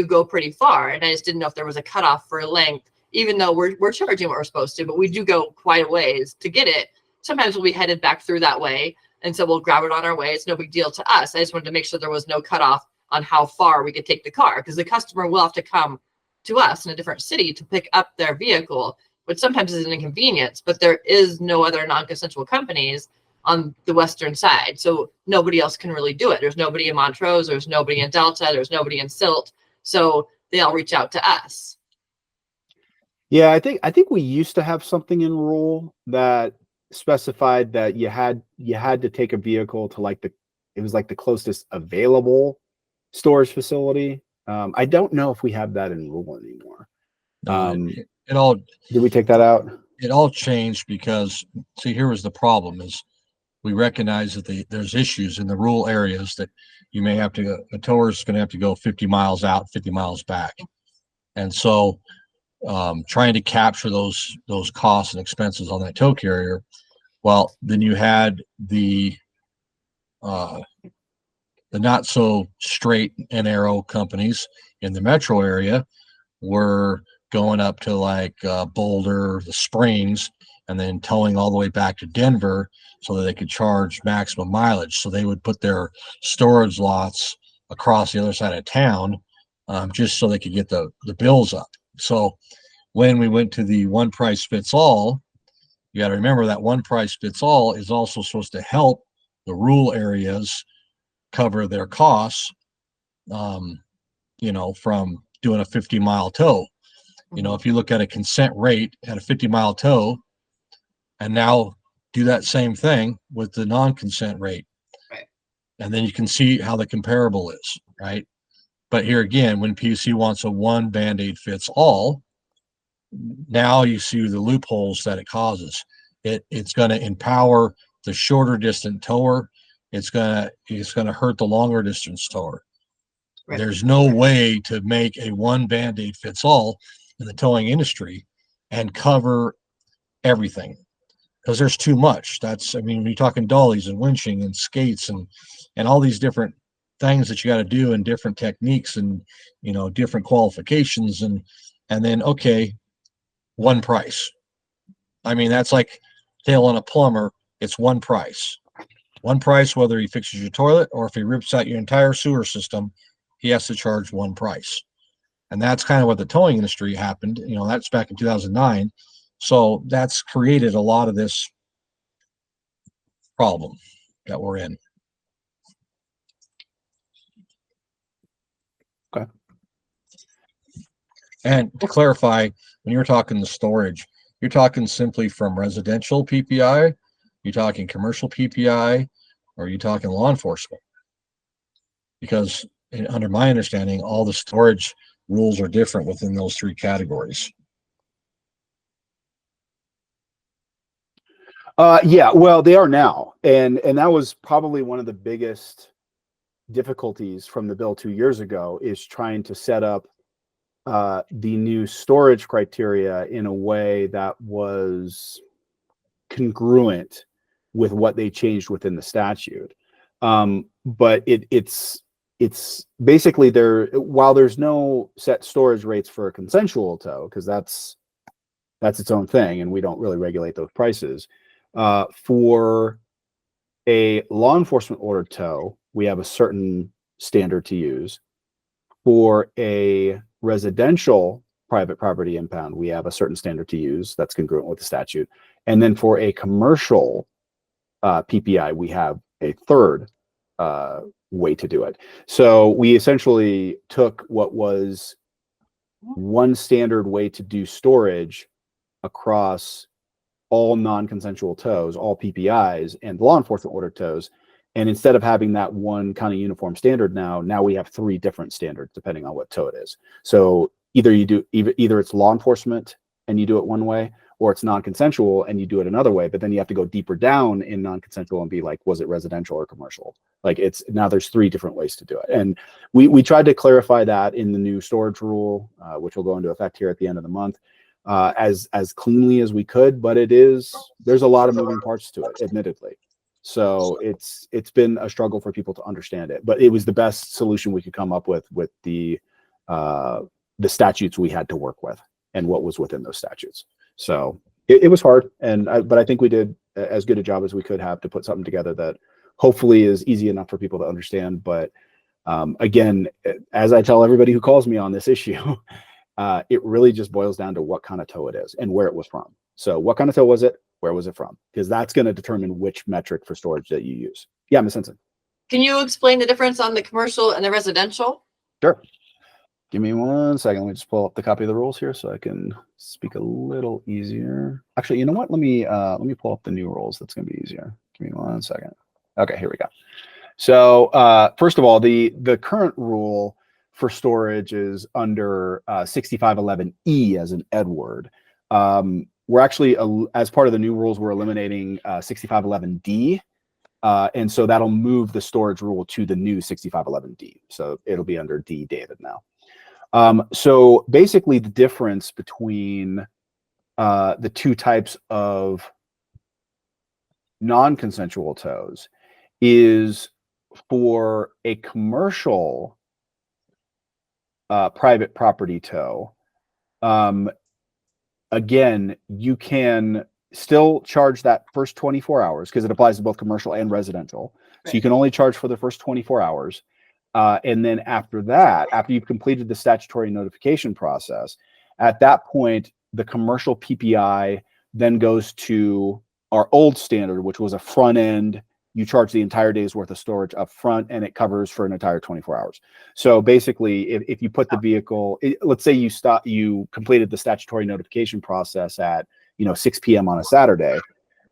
go pretty far. And I just didn't know if there was a cutoff for length, even though we're charging what we're supposed to, but we do go quite a ways to get it. Sometimes we'll be headed back through that way. And so we'll grab it on our way. It's no big deal to us. I just wanted to make sure there was no cutoff on how far we could take the car, because the customer will have to come to us in a different city to pick up their vehicle, which sometimes is an inconvenience, but there is no other non-consensual companies on the western side. So nobody else can really do it. There's nobody in Montrose, there's nobody in Delta, there's nobody in Silt. So they all reach out to us. Yeah, I think we used to have something in rule that specified that you had to take a vehicle to like it was like the closest available storage facility. I don't know if we have that in rule anymore. It all Did we take that out? it all changed because, see, here was the problem: is we recognize that there's issues in the rural areas that you may have to, a tower is going to have to go 50 miles out, 50 miles back, and so trying to capture those costs and expenses on that tow carrier. Well, then you had the not so straight and narrow companies in the metro area were going up to like Boulder, the Springs, and then towing all the way back to Denver so that they could charge maximum mileage. So they would put their storage lots across the other side of town just so they could get the bills up. So when we went to the one price fits all, you got to remember that one price fits all is also supposed to help the rural areas cover their costs, from doing a 50-mile tow. If you look at a consent rate at a 50-mile tow and now do that same thing with the non-consent rate. Right. And then you can see how the comparable is, right? But here again, when PUC wants a one Band-Aid fits all, now you see the loopholes that it causes. It's going to empower the shorter distance tower. It's going to hurt the longer distance tower. Right. There's no way to make a one Band-Aid fits all in the towing industry and cover everything, because there's too much. When you're talking dollies and winching and skates and all these different things that you got to do and different techniques and different qualifications and then one price. That's like tailing a plumber. It's one price whether he fixes your toilet or if he rips out your entire sewer system, he has to charge one price. And that's kind of what the towing industry happened. That's back in 2009. So that's created a lot of this problem that we're in. Okay. And to clarify, when you're talking the storage, you're talking simply from residential PPI, you're talking commercial PPI, or you're talking law enforcement? Because under my understanding, all the storage rules are different within those three categories. Yeah, well, they are now. And that was probably one of the biggest difficulties from the bill 2 years ago, is trying to set up the new storage criteria in a way that was congruent with what they changed within the statute. But it's basically while there's no set storage rates for a consensual tow, because that's its own thing and we don't really regulate those prices. For a law enforcement ordered tow, we have a certain standard to use. For a residential private property impound, we have a certain standard to use that's congruent with the statute. And then for a commercial PPI, we have a third way to do it. So we essentially took what was one standard way to do storage across all non-consensual tows, all PPIs and law enforcement ordered tows. And instead of having that one kind of uniform standard, now we have three different standards depending on what tow it is. So either it's law enforcement and you do it one way, or it's non-consensual and you do it another way, but then you have to go deeper down in non-consensual and be like, was it residential or commercial? Like now there's three different ways to do it. And we tried to clarify that in the new storage rule, which will go into effect here at the end of the month, as cleanly as we could, but there's a lot of moving parts to it, admittedly. So it's been a struggle for people to understand it, but it was the best solution we could come up with the statutes we had to work with and what was within those statutes. So it was hard, but I think we did as good a job as we could have to put something together that hopefully is easy enough for people to understand. But again, as I tell everybody who calls me on this issue, it really just boils down to what kind of tow it is and where it was from. So what kind of tow was it? Where was it from? Because that's going to determine which metric for storage that you use. Yeah, Ms. Henson. Can you explain the difference on the commercial and the residential? Sure. Give me 1 second. Let me just pull up the copy of the rules here so I can speak a little easier. Actually, you know what? Let me pull up the new rules. That's going to be easier. Give me 1 second. Okay, here we go. So first of all, the current rule for storage is under 6511E as in Edward. We're actually, as part of the new rules, we're eliminating 6511D. And so that'll move the storage rule to the new 6511D. So it'll be under D David now. So basically the difference between the two types of non-consensual tows is for a commercial private property tow. Again, you can still charge that first 24 hours because it applies to both commercial and residential. So you can only charge for the first 24 hours. And then after that, after you've completed the statutory notification process, at that point, the commercial PPI then goes to our old standard, which was a front end. You charge the entire day's worth of storage up front and it covers for an entire 24 hours. So basically, if you put the vehicle, let's say you completed the statutory notification process at 6 p.m. on a Saturday,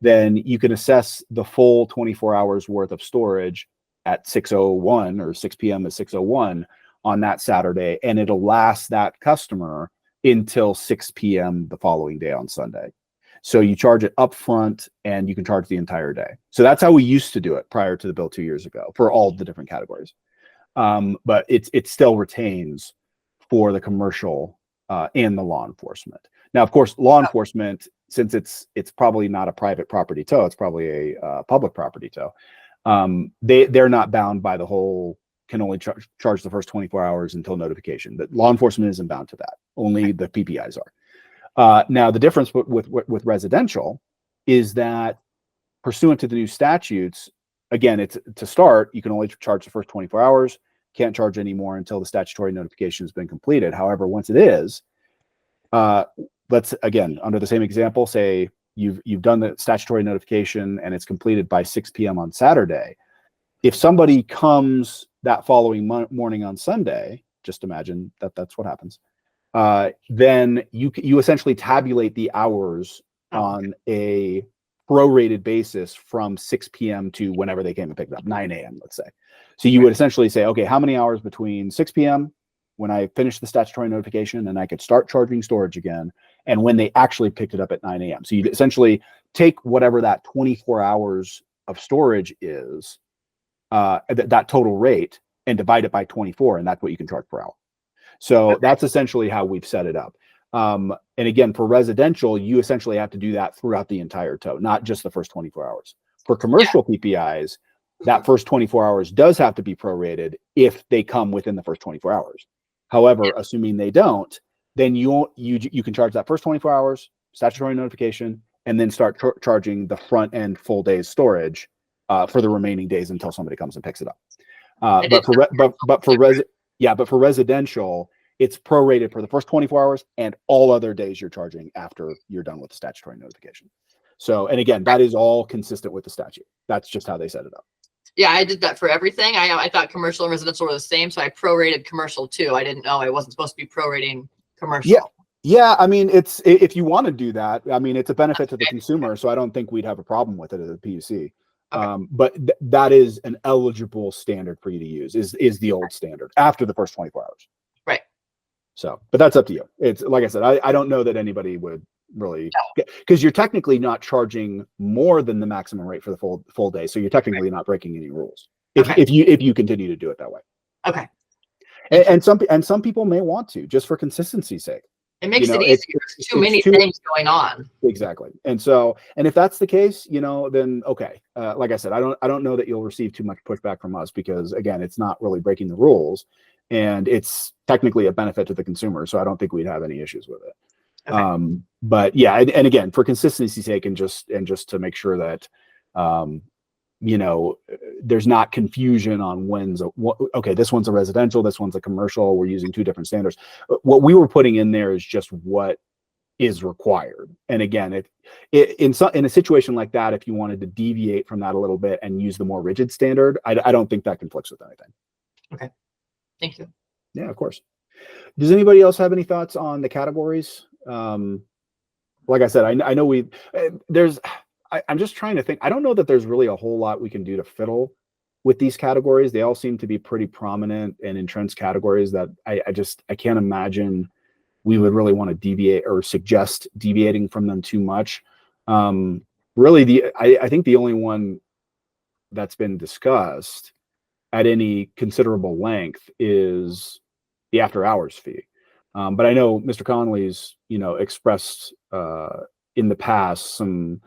then you can assess the full 24 hours worth of storage at 6:01 or 6 p.m. at 6:01 on that Saturday, and it'll last that customer until 6 p.m. the following day on Sunday. So you charge it up front and you can charge the entire day. So that's how we used to do it prior to the bill 2 years ago for all the different categories. But it still retains for the commercial and the law enforcement. Now, of course, law enforcement, since it's probably not a private property tow, it's probably a public property tow. They're not bound by the whole can only charge the first 24 hours until notification. But law enforcement isn't bound to that. Only the PPIs are. Now, the difference with residential is that pursuant to the new statutes, again, it's to start, you can only charge the first 24 hours, can't charge any more until the statutory notification has been completed. However, once it is, let's, again, under the same example, say you've done the statutory notification and it's completed by 6 p.m. on Saturday. If somebody comes that following morning on Sunday, just imagine that's what happens. Then you essentially tabulate the hours on a prorated basis from 6 p.m. to whenever they came and picked it up, 9 a.m., let's say. So you would essentially say, okay, how many hours between 6 p.m. when I finished the statutory notification and I could start charging storage again, and when they actually picked it up at 9 a.m. So you'd essentially take whatever that 24 hours of storage is, that total rate, and divide it by 24, and that's what you can charge per hour. So that's essentially how we've set it up. And again, for residential, you essentially have to do that throughout the entire tow, not just the first 24 hours. For commercial PPIs, that first 24 hours does have to be prorated if they come within the first 24 hours. However, assuming they don't, then you can charge that first 24 hours, statutory notification, and then start charging the front end full day's storage for the remaining days until somebody comes and picks it up. But for residential, it's prorated for the first 24 hours and all other days you're charging after you're done with the statutory notification. So, and again, that is all consistent with the statute. That's just how they set it up. Yeah, I did that for everything. I thought commercial and residential were the same, so I prorated commercial too. I didn't know I wasn't supposed to be prorating commercial. Yeah. I mean, if you want to do that, I mean, it's a benefit to the consumer, so I don't think we'd have a problem with it as a PUC. Okay. But that is an eligible standard for you to use. Is the old standard after the first 24 hours. Right. So, but that's up to you. It's like I said, I don't know that anybody would really, because you're technically not charging more than the maximum rate for the full day. So you're technically not breaking any rules if you continue to do it that way. Okay. And some people may want to, just for consistency's sake. It makes it easier. There's too many things going on. Exactly. And so, and if that's the case, then okay. Like I said, I don't know that you'll receive too much pushback from us because again, it's not really breaking the rules and it's technically a benefit to the consumer. So I don't think we'd have any issues with it. Okay. But yeah, and again, for consistency's sake and just to make sure that, there's not confusion on okay, this one's a residential, this one's a commercial. We're using two different standards. What we were putting in there is just what is required. And again, in a situation like that, if you wanted to deviate from that a little bit and use the more rigid standard, I don't think that conflicts with anything. Thank you. Yeah, of course. Does anybody else have any thoughts on the categories? Like I said, I know I'm just trying to think. I don't know that there's really a whole lot we can do to fiddle with these categories. They all seem to be pretty prominent and entrenched categories that I can't imagine we would really want to deviate or suggest deviating from them too much. Really, I think the only one that's been discussed at any considerable length is the after hours fee. But I know Mr. Connolly's, expressed in the past some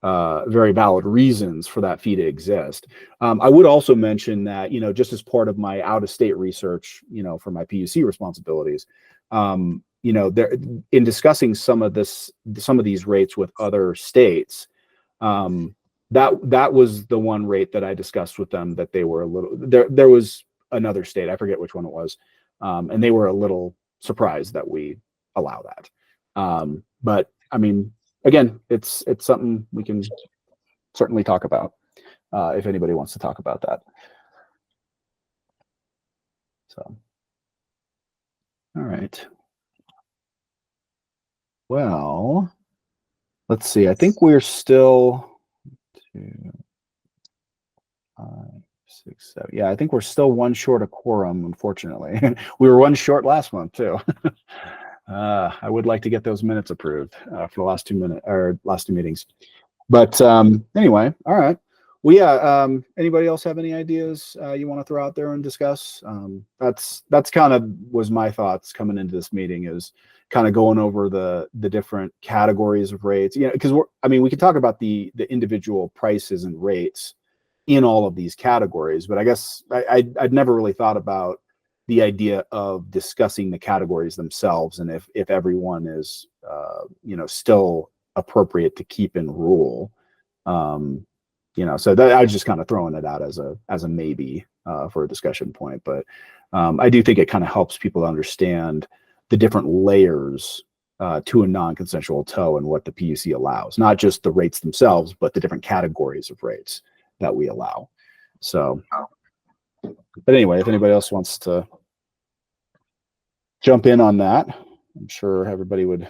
very valid reasons for that fee to exist. I would also mention that, just as part of my out-of-state research, for my PUC responsibilities, there in discussing some of these rates with other states, that was the one rate that I discussed with them that they were a little there was another state, I forget which one it was, and they were a little surprised that we allow that. But I mean, again, it's something we can certainly talk about if anybody wants to talk about that. So, all right. Well, let's see. I think we're still 2, 5, 6, 7. Yeah, I think we're still one short of quorum, unfortunately. We were one short last month too. I would like to get those minutes approved for the last 2 meetings. But anyway, all right. Well, yeah. Anybody else have any ideas you want to throw out there and discuss? That's kind of was my thoughts coming into this meeting, is kind of going over the different categories of rates. Because we could talk about the individual prices and rates in all of these categories, but I guess I'd never really thought about the idea of discussing the categories themselves, and if everyone is still appropriate to keep in rule. So that I was just kind of throwing it out as a maybe for a discussion point. But I do think it kind of helps people understand the different layers to a non-consensual tow and what the PUC allows, not just the rates themselves, but the different categories of rates that we allow. So, but anyway, if anybody else wants to jump in on that, I'm sure everybody would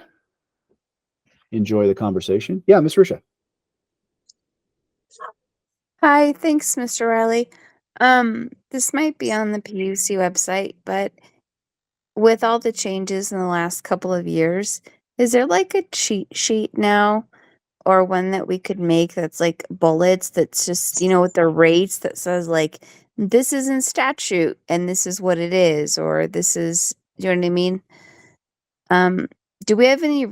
enjoy the conversation. Yeah, Ms. Risha. Hi, thanks, Mr. Riley. This might be on the PUC website, but with all the changes in the last couple of years, is there like a cheat sheet now, or one that we could make that's like bullets that's just, with the rates that says like, this is in statute and this is what it is, or this is, you know what I mean? Do we have any,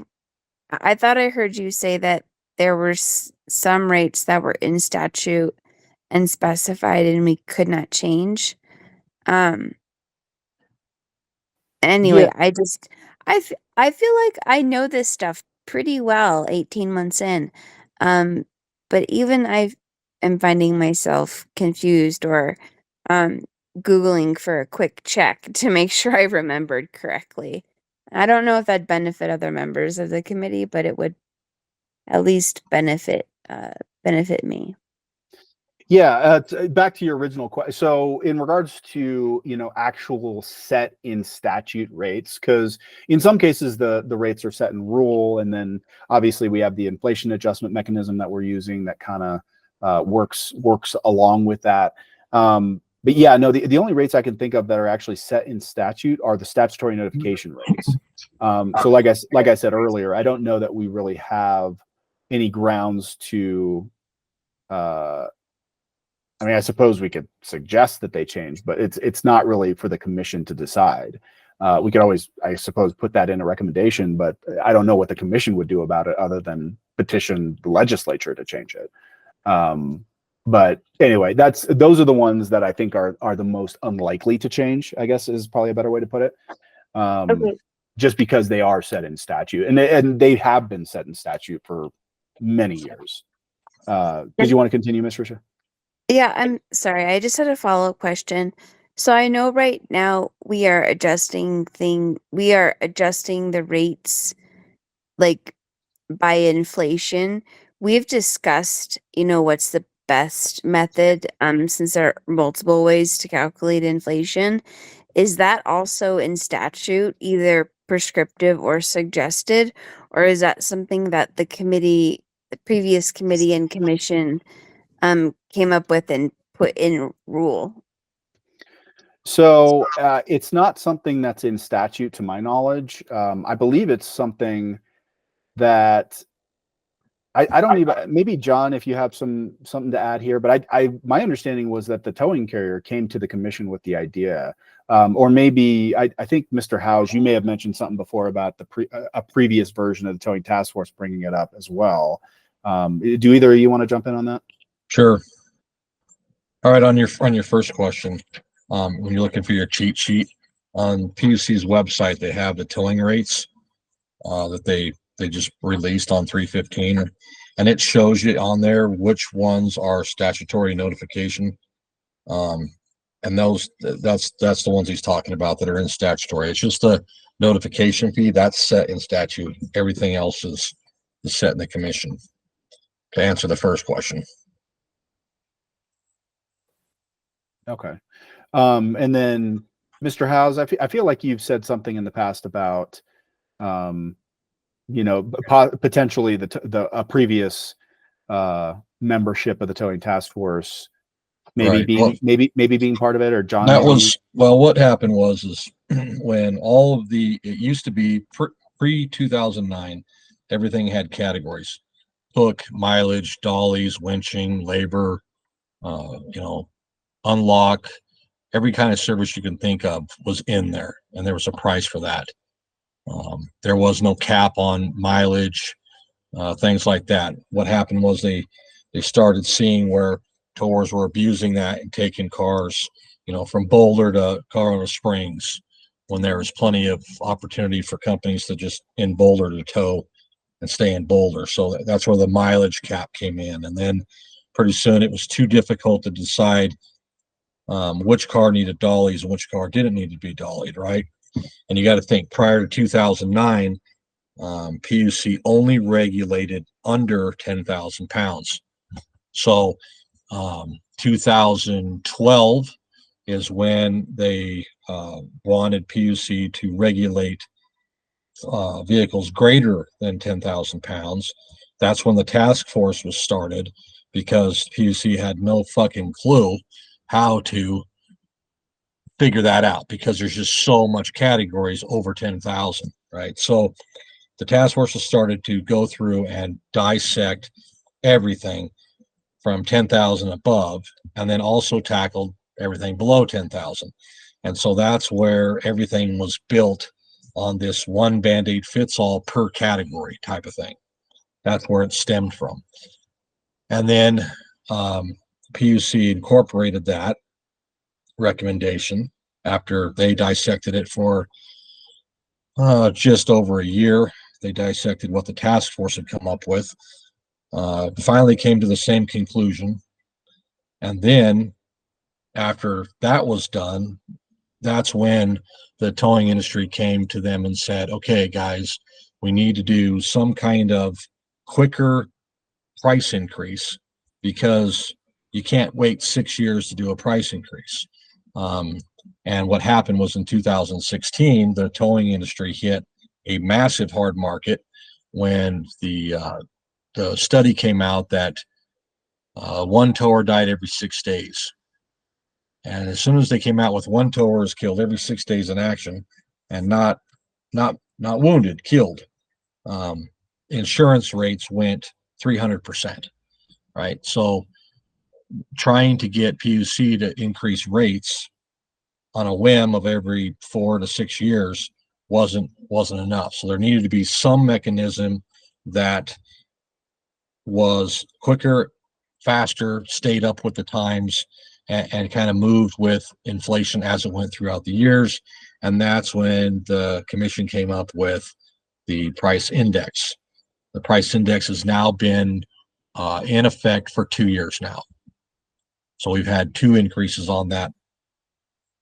I thought I heard you say that there were some rates that were in statute and specified and we could not change. Anyway, Yeah. I feel like I know this stuff pretty well 18 months in. But even I am finding myself confused or Googling for a quick check to make sure I remembered correctly. I don't know if that'd benefit other members of the committee, but it would at least benefit me. Yeah, back to your original question. So in regards to, actual set in statute rates, because in some cases the rates are set in rule, and then obviously we have the inflation adjustment mechanism that we're using that kind of works along with that. But yeah, no, the only rates I can think of that are actually set in statute are the statutory notification rates. So like I said earlier, I don't know that we really have any grounds to I suppose we could suggest that they change, but it's not really for the commission to decide. We could always, I suppose, put that in a recommendation, but I don't know what the commission would do about it other than petition the legislature to change it. But anyway, those are the ones that I think are the most unlikely to change, I guess is probably a better way to put it. Okay. Just because they are set in statute, and they have been set in statute for many years. Did you want to continue, Ms. Risha? Yeah, I'm sorry. I just had a follow-up question. So I know right now we are adjusting the rates like by inflation. We've discussed, what's the best method, since there are multiple ways to calculate inflation. Is that also in statute, either prescriptive or suggested, or is that something that the previous committee and commission came up with and put in rule? So it's not something that's in statute to my knowledge. I believe it's something that I don't even, maybe John, if you have something to add here, but my understanding was that the towing carrier came to the commission with the idea. Or maybe I think Mr. Howes, you may have mentioned something before about a previous version of the towing task force bringing it up as well. Do either of you want to jump in on that? Sure. All right, on your first question, when you're looking for your cheat sheet on PUC's website, they have the towing rates that they just released on 3/15, and it shows you on there which ones are statutory notification. And that's the ones he's talking about that are in statutory. It's just a notification fee that's set in statute. Everything else is set in the commission. To answer the first question. Okay. And then Mr. Howes, I feel like you've said something in the past about, potentially a previous membership of the towing task force, maybe Right. maybe being part of it, or John. That was, well, what happened was when it used to be pre 2009, everything had categories: hook, mileage, dollies, winching, labor, unlock, every kind of service you can think of was in there, and there was a price for that. There was no cap on mileage, things like that. What happened was they started seeing where towers were abusing that and taking cars, from Boulder to Colorado Springs, when there was plenty of opportunity for companies to just in Boulder to tow and stay in Boulder. So that's where the mileage cap came in. And then pretty soon it was too difficult to decide which car needed dollies and which car didn't need to be dollied, right? And you got to think, prior to 2009, PUC only regulated under 10,000 pounds. So 2012 is when they wanted PUC to regulate vehicles greater than 10,000 pounds. That's when the task force was started, because PUC had no fucking clue how to figure that out, because there's just so much categories over 10,000, right? So the task force has started to go through and dissect everything from 10,000 above, and then also tackled everything below 10,000. And so that's where everything was built on this one Band-Aid fits all per category type of thing. That's where it stemmed from. And then PUC incorporated that recommendation after they dissected it for just over a year. They dissected what the task force had come up with, finally came to the same conclusion. And then after that was done, that's when the towing industry came to them and said, okay, guys, we need to do some kind of quicker price increase, because you can't wait 6 years to do a price increase. And what happened was in 2016, the towing industry hit a massive hard market when the study came out that one tower died every 6 days. And as soon as they came out with one tower is killed every 6 days in action, and not wounded, killed, insurance rates went 300%, right? So trying to get PUC to increase rates on a whim of every 4 to 6 years wasn't enough. So there needed to be some mechanism that was quicker, faster, stayed up with the times, and kind of moved with inflation as it went throughout the years. And that's when the commission came up with the price index. The price index has now been in effect for 2 years now. So we've had 2 increases on that.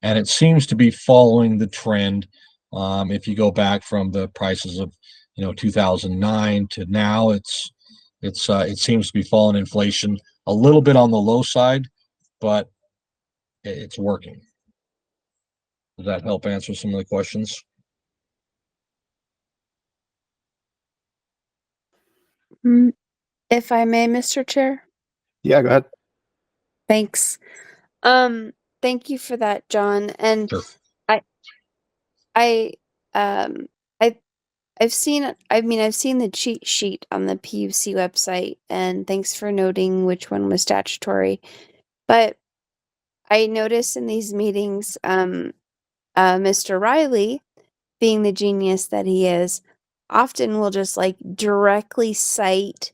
And it seems to be following the trend. If you go back from the prices of 2009 to now, it seems to be falling inflation a little bit on the low side, but it's working. Does that help answer some of the questions? If I may, Mr. Chair. Yeah, go ahead. Thanks. Thank you for that, John. And Sure. I I've seen the cheat sheet on the PUC website, and thanks for noting which one was statutory. But I notice in these meetings, Mr. Riley, being the genius that he is, often will just like directly cite,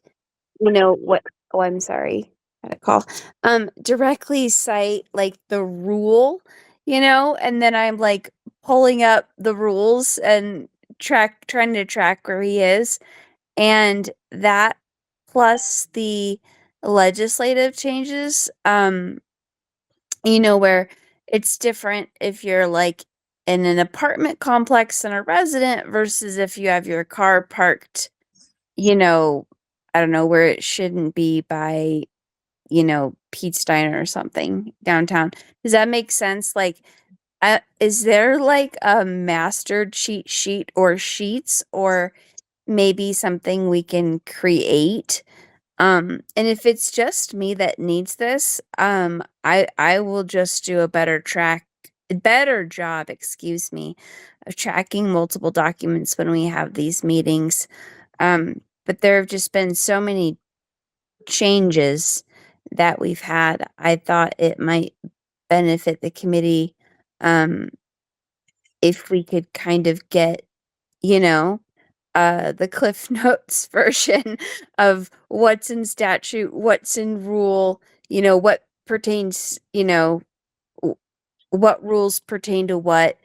what, oh, I'm sorry, I had a call. Directly cite like the rule, and then I'm like pulling up the rules and trying to track where he is. And that plus the legislative changes, where it's different if you're like in an apartment complex and a resident versus if you have your car parked, I don't know, where it shouldn't be by, Pete's Diner or something downtown. Does that make sense? Like, is there like a master cheat sheet or sheets, or maybe something we can create? And if it's just me that needs this, I will just do a better job, excuse me, of tracking multiple documents when we have these meetings. But there have just been so many changes that we've had. I thought it might benefit the committee, if we could kind of get, the Cliff Notes version of what's in statute, what's in rule, what pertains, what rules pertain to what,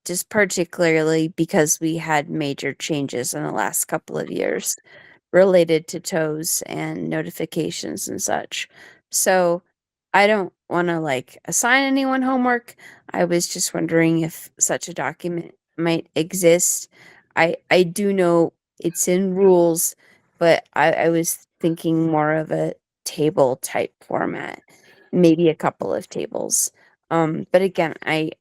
just particularly because we had major changes in the last couple of years related to tows and notifications and such. So I don't want to like assign anyone homework. I was just wondering if such a document might exist. I do know it's in rules, but I was thinking more of a table type format, maybe a couple of tables. But again, I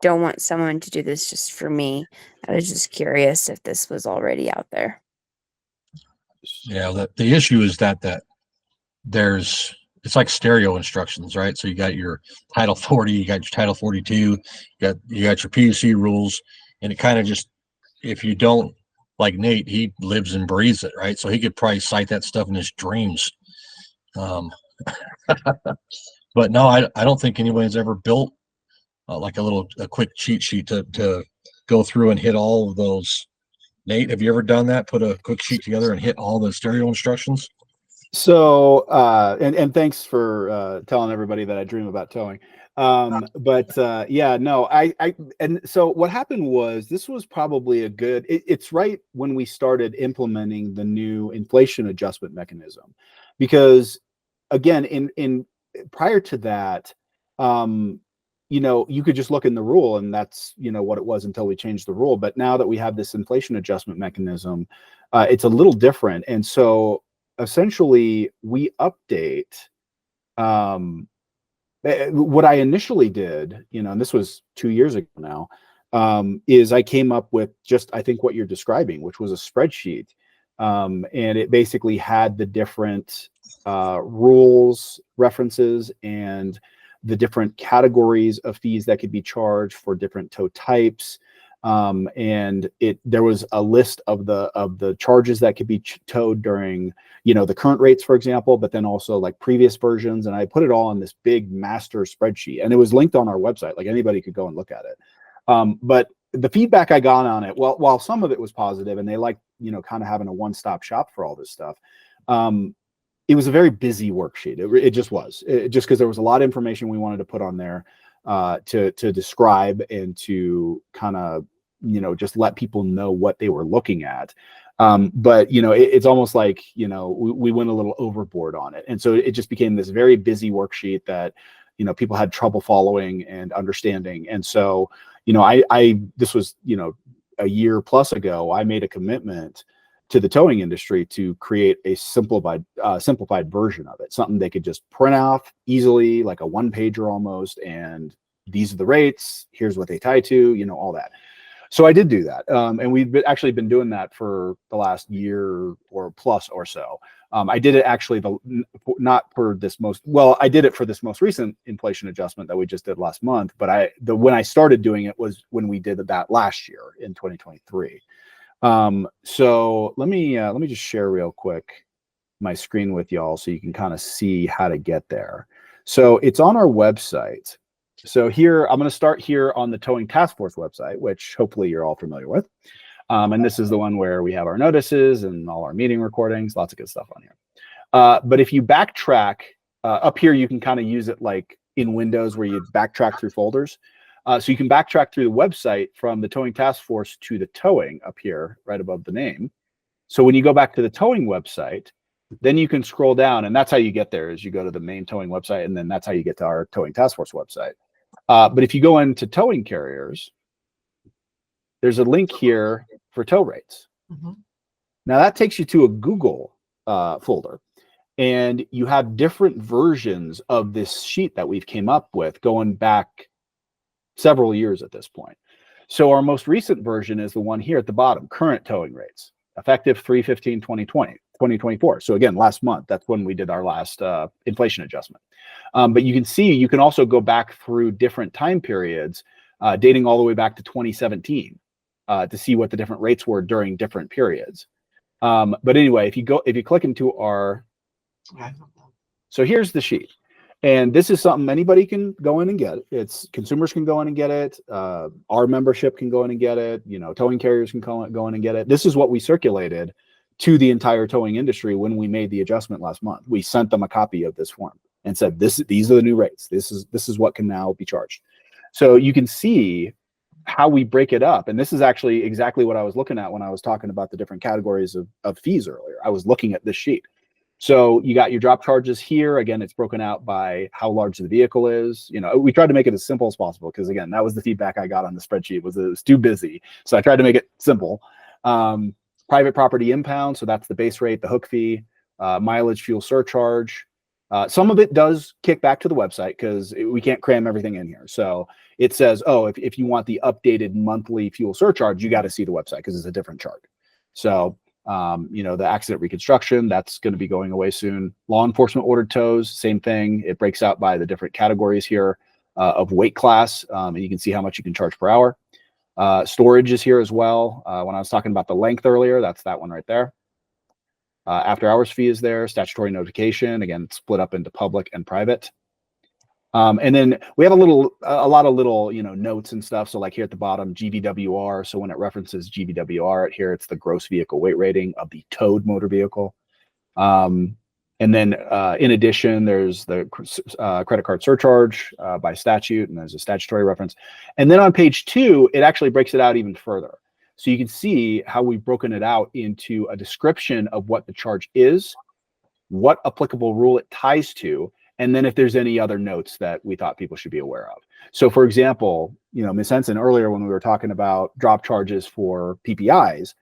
don't want someone to do this just for me. I was just curious if this was already out there. Yeah, the issue is that it's like stereo instructions, right? So you got your Title 40, you got your Title 42, you got your PUC rules, and it kind of just, if you don't, like Nate, he lives and breathes it, right? So he could probably cite that stuff in his dreams. But no, I don't think anybody's ever built like a quick cheat sheet to go through and hit all of those. Nate, have you ever done that? Put a quick sheet together and hit all the stereo instructions? So, and thanks for telling everybody that I dream about towing. Yeah, no, and so what happened was, this was probably it's right when we started implementing the new inflation adjustment mechanism, because again, in prior to that, you could just look in the rule and that's, what it was until we changed the rule. But now that we have this inflation adjustment mechanism, it's a little different. And so essentially we update, what I initially did, and this was 2 years ago now, is I came up with just, I think what you're describing, which was a spreadsheet. And it basically had the different rules, references, and the different categories of fees that could be charged for different tow types. And there was a list of the charges that could be towed during, the current rates, for example, but then also like previous versions. And I put it all on this big master spreadsheet, and it was linked on our website. Like anybody could go and look at it. But the feedback I got on it, while some of it was positive and they liked, kind of having a one-stop shop for all this stuff, it was a very busy worksheet. It just was, just because there was a lot of information we wanted to put on there to describe and to kind of, just let people know what they were looking at. But, it's almost like, we went a little overboard on it. And so it just became this very busy worksheet that, people had trouble following and understanding. And so, this was, a year plus ago, I made a commitment to the towing industry to create a simplified version of it, something they could just print off easily, like a one pager almost. And these are the rates. Here's what they tie to, you know, all that. So I did do that. And we've actually been doing that for the last year or plus or so. I did it actually not for this I did it for this most recent inflation adjustment that we just did last month. But when I started doing it was when we did that last year in 2023. So let me just share real quick my screen with y'all so you can kind of see how to get there. So it's on our website. So here, I'm going to start here on the Towing Task Force website, which hopefully you're all familiar with. And this is the one where we have our notices and all our meeting recordings, lots of good stuff on here. But if you backtrack up here, you can kind of use it like in Windows where you backtrack through folders. So you can backtrack through the website from the Towing Task Force to the towing up here, right above the name. So when you go back to the towing website, then you can scroll down, and that's how you get there is you go to the main towing website, and then that's how you get to our Towing Task Force website. But if you go into towing carriers, there's a link here for tow rates. Mhm. Now that takes you to a Google folder, and you have different versions of this sheet that we've came up with going back several years at this point. So our most recent version is the one here at the bottom, current towing rates, effective 3/15/2024. So again, last month, that's when we did our last inflation adjustment. But you can see, you can also go back through different time periods, dating all the way back to 2017 to see what the different rates were during different periods. But anyway, if you click into our, so here's the sheet. And this is something anybody can go in and get. It's consumers can go in and get it. Our membership can go in and get it. You know, towing carriers can go in and get it. This is what we circulated to the entire towing industry when we made the adjustment last month. We sent them a copy of this form and said, these are the new rates. This is what can now be charged. So you can see how we break it up. And this is actually exactly what I was looking at when I was talking about the different categories of fees earlier. I was looking at this sheet. So you got your drop charges here. Again, it's broken out by how large the vehicle is. You know, we tried to make it as simple as possible because again, that was the feedback I got on the spreadsheet was it was too busy. So I tried to make it simple. Private property impound. So that's the base rate, the hook fee, mileage, fuel surcharge. Some of it does kick back to the website because we can't cram everything in here. So it says, oh, if you want the updated monthly fuel surcharge, you got to see the website because it's a different chart. So you know, the accident reconstruction, that's going to be going away soon. Law enforcement ordered tows, same thing. It breaks out by the different categories here of weight class, and you can see how much you can charge per hour. Storage is here as well. When I was talking about the length earlier, that's that one right there. After hours fee is there. Statutory notification, again, split up into public and private. And then we have a lot of little, you know, notes and stuff. So like here at the bottom, GVWR. So when it references GVWR here, it's the gross vehicle weight rating of the towed motor vehicle. And then in addition, there's the credit card surcharge by statute, and there's a statutory reference. And then on page 2, it actually breaks it out even further. So you can see how we've broken it out into a description of what the charge is, what applicable rule it ties to, and then if there's any other notes that we thought people should be aware of. So for example, you know, Ms. Henson, earlier when we were talking about drop charges for PPIs,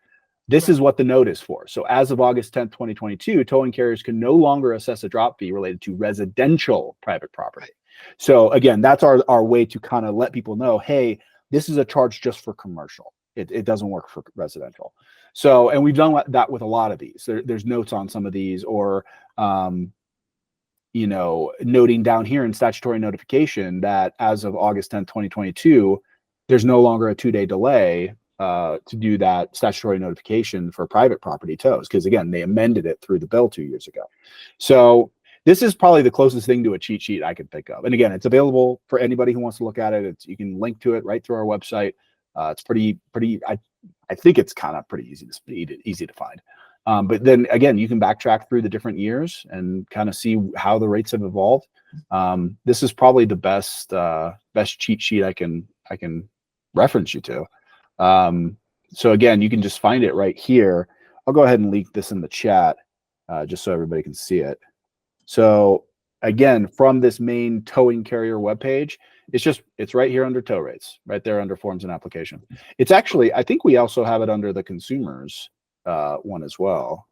this is what the note is for. So as of August 10th, 2022, towing carriers can no longer assess a drop fee related to residential private property. So again, that's our way to kind of let people know, hey, this is a charge just for commercial. It doesn't work for residential. So, and we've done that with a lot of these. There's notes on some of these, or you know, noting down here in statutory notification that as of August 10th, 2022, there's no longer a 2-day delay to do that statutory notification for private property tows. Because again, they amended it through the bill 2 years ago. So this is probably the closest thing to a cheat sheet I can think of. And again, it's available for anybody who wants to look at it. You can link to it right through our website. It's pretty. I think it's kind of pretty easy to find. But then again, you can backtrack through the different years and kind of see how the rates have evolved. This is probably the best cheat sheet I can reference you to. So again, you can just find it right here. I'll go ahead and link this in the chat just so everybody can see it. So again, from this main towing carrier webpage, It's right here under tow rates, right there under forms and application. It's actually, I think we also have it under the consumers one as well.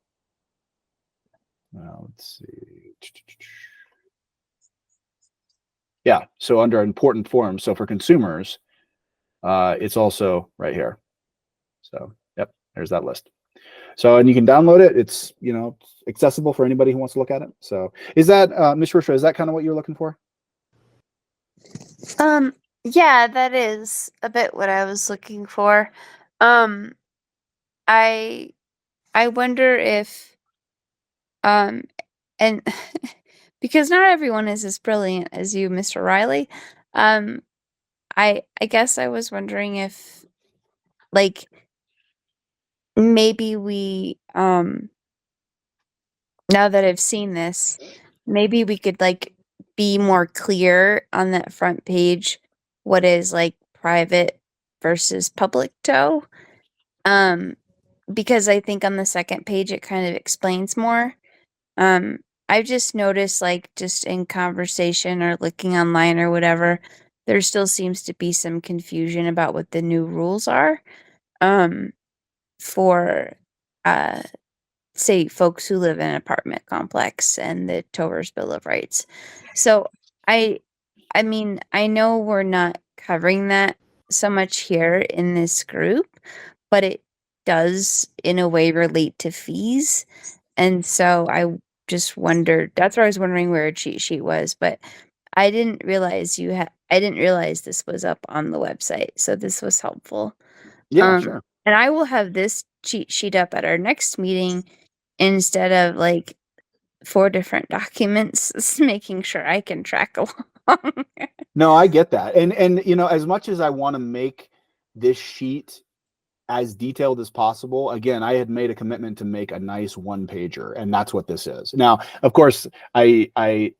Let's see. Yeah, so under important forms. So for consumers, it's also right here. So yep, there's that list. So, and you can download it. It's, you know, accessible for anybody who wants to look at it. So is that, Ms. Risha, is that kind of what you're looking for? Yeah, that is a bit what I was looking for. Um, I wonder if, and because not everyone is as brilliant as you, Mr. Riley, I guess I was wondering if, like, maybe we, now that I've seen this, maybe we could, like, be more clear on that front page what is, like, private versus public tow. Because I think on the second page it kind of explains more. I've just noticed, like, just in conversation or looking online or whatever, there still seems to be some confusion about what the new rules are, for, uh, say, folks who live in an apartment complex and the Towers Bill of Rights. So I I mean, I know we're not covering that so much here in this group, but it does in a way relate to fees. And so I just wondered, that's where I was wondering where a cheat sheet was, but I didn't realize this was up on the website. So this was helpful. Yeah, sure. And I will have this cheat sheet up at our next meeting instead of like 4 different documents, making sure I can track along. No, I get that. And you know, as much as I want to make this sheet as detailed as possible, again, I had made a commitment to make a nice one pager, and that's what this is. Now, of course, I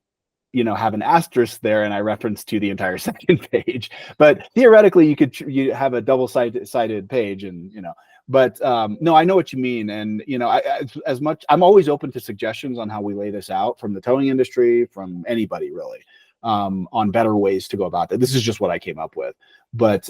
you know, have an asterisk there and I reference to the entire second page, but theoretically you have a double-sided page, and you know, but no, I know what you mean. And you know, as much, I'm always open to suggestions on how we lay this out from the towing industry, from anybody really, on better ways to go about that. This is just what I came up with. But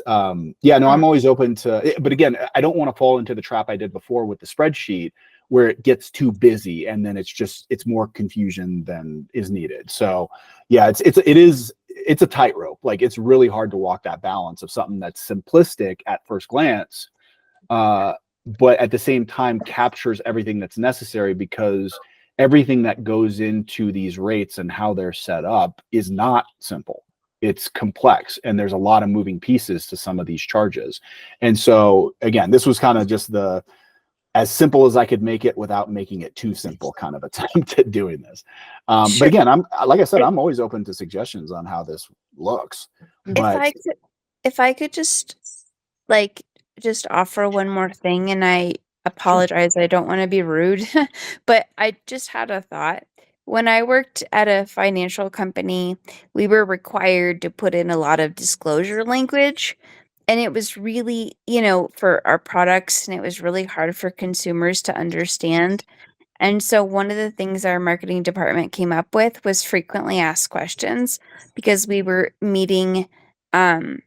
yeah, no, I'm always open to, but again, I don't want to fall into the trap I did before with the spreadsheet where it gets too busy and then it's more confusion than is needed. So yeah, it's a tightrope. Like, it's really hard to walk that balance of something that's simplistic at first glance, but at the same time captures everything that's necessary, because everything that goes into these rates and how they're set up is not simple. It's complex, and there's a lot of moving pieces to some of these charges. And so again, this was kind of just the as simple as I could make it without making it too simple kind of attempt at doing this. Sure. But again, like I said, I'm always open to suggestions on how this looks. But If I could just, like, just offer one more thing, and I apologize, I don't wanna be rude, but I just had a thought. When I worked at a financial company, we were required to put in a lot of disclosure language, and it was really, for our products, and it was really hard for consumers to understand. And so one of the things our marketing department came up with was frequently asked questions, because we were meeting, um,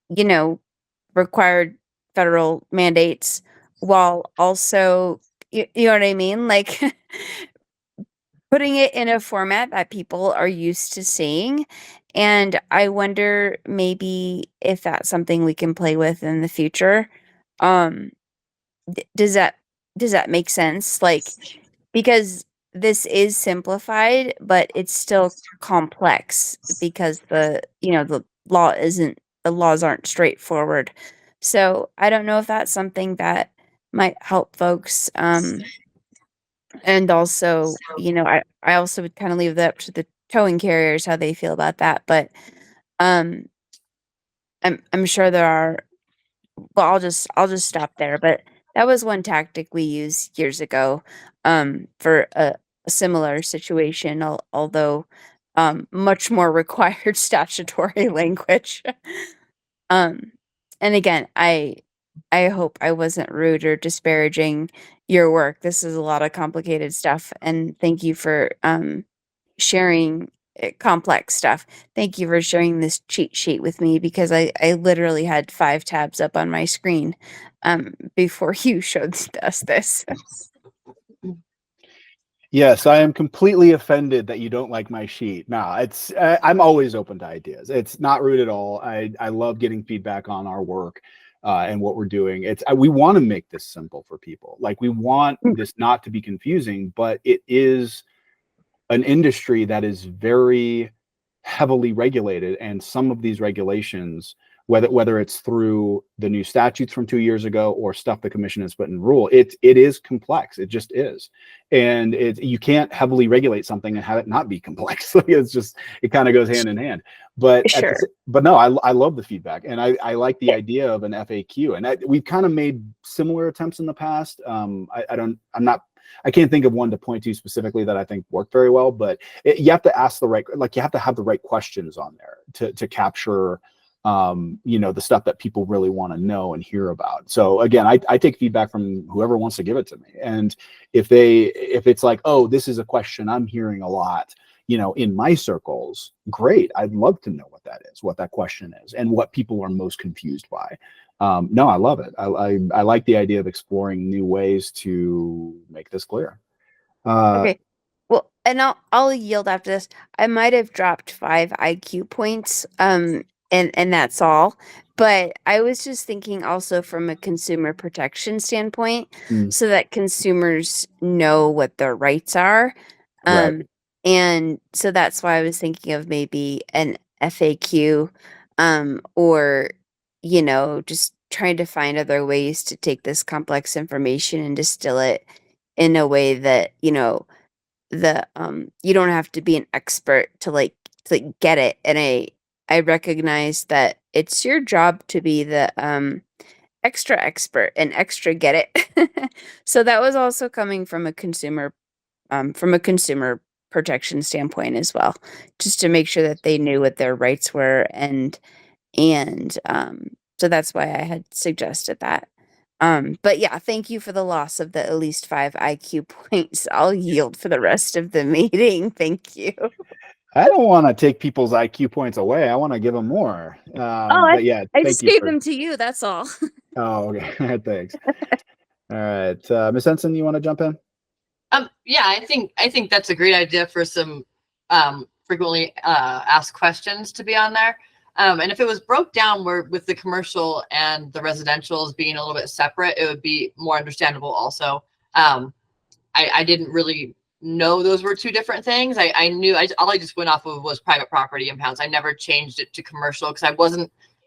you know, required federal mandates while also, you know what I mean? Like, putting it in a format that people are used to seeing. And I wonder maybe if that's something we can play with in the future. Um, does that make sense? Like, because this is simplified, but it's still complex because the laws aren't straightforward. So I don't know if that's something that might help folks. And also, I also would kind of leave that up to the towing carriers how they feel about that. But um, I'm sure there are. Well, I'll just stop there. But that was one tactic we used years ago, for a similar situation, although much more required statutory language. Um, and again, I hope I wasn't rude or disparaging your work. This is a lot of complicated stuff, and thank you for sharing complex stuff. Thank you for sharing this cheat sheet with me because I literally had 5 tabs up on my screen before you showed us this. Yes, I am completely offended that you don't like my sheet. No, I'm always open to ideas. It's not rude at all. I love getting feedback on our work and what we're doing. We want to make this simple for people. Like we want this not to be confusing, but it is an industry that is very heavily regulated, and some of these regulations, whether it's through the new statutes from 2 years ago or stuff the commission has put in rule, it is complex. It just is, and you can't heavily regulate something and have it not be complex. Like it kind of goes hand in hand. But Sure. but no, I love the feedback, and I like the idea of an FAQ, and we've kind of made similar attempts in the past. I can't think of one to point to specifically that I think worked very well, but you have to ask you have to have the right questions on there to capture, the stuff that people really want to know and hear about. So again, I take feedback from whoever wants to give it to me. And if it's like, oh, this is a question I'm hearing a lot, in my circles, great. I'd love to know what that is, what that question is, and what people are most confused by. No, I love it. I like the idea of exploring new ways to make this clear. Okay. Well, and I'll yield after this. I might have dropped 5 IQ points, and that's all. But I was just thinking also from a consumer protection standpoint, Mm. so that consumers know what their rights are. Right. And so that's why I was thinking of maybe an FAQ, or just trying to find other ways to take this complex information and distill it in a way that you don't have to be an expert to get it. And I recognize that it's your job to be the extra expert and extra get it. So that was also coming from a consumer protection standpoint as well, just to make sure that they knew what their rights were. And so that's why I had suggested that. But yeah, thank you for the loss of the at least 5 IQ points. I'll yield for the rest of the meeting. Thank you. I don't want to take people's IQ points away. I want to give them more. But yeah, I thank just you gave for. them to you. That's all. Oh, okay. Thanks. All right, Ms. Ensign, you want to jump in? Yeah, I think that's a great idea for some frequently asked questions to be on there. And if it was broke down where with the commercial and the residentials being a little bit separate, it would be more understandable also. I didn't really know those were 2 different things. I knew all I just went off of was private property in pounds. I never changed it to commercial because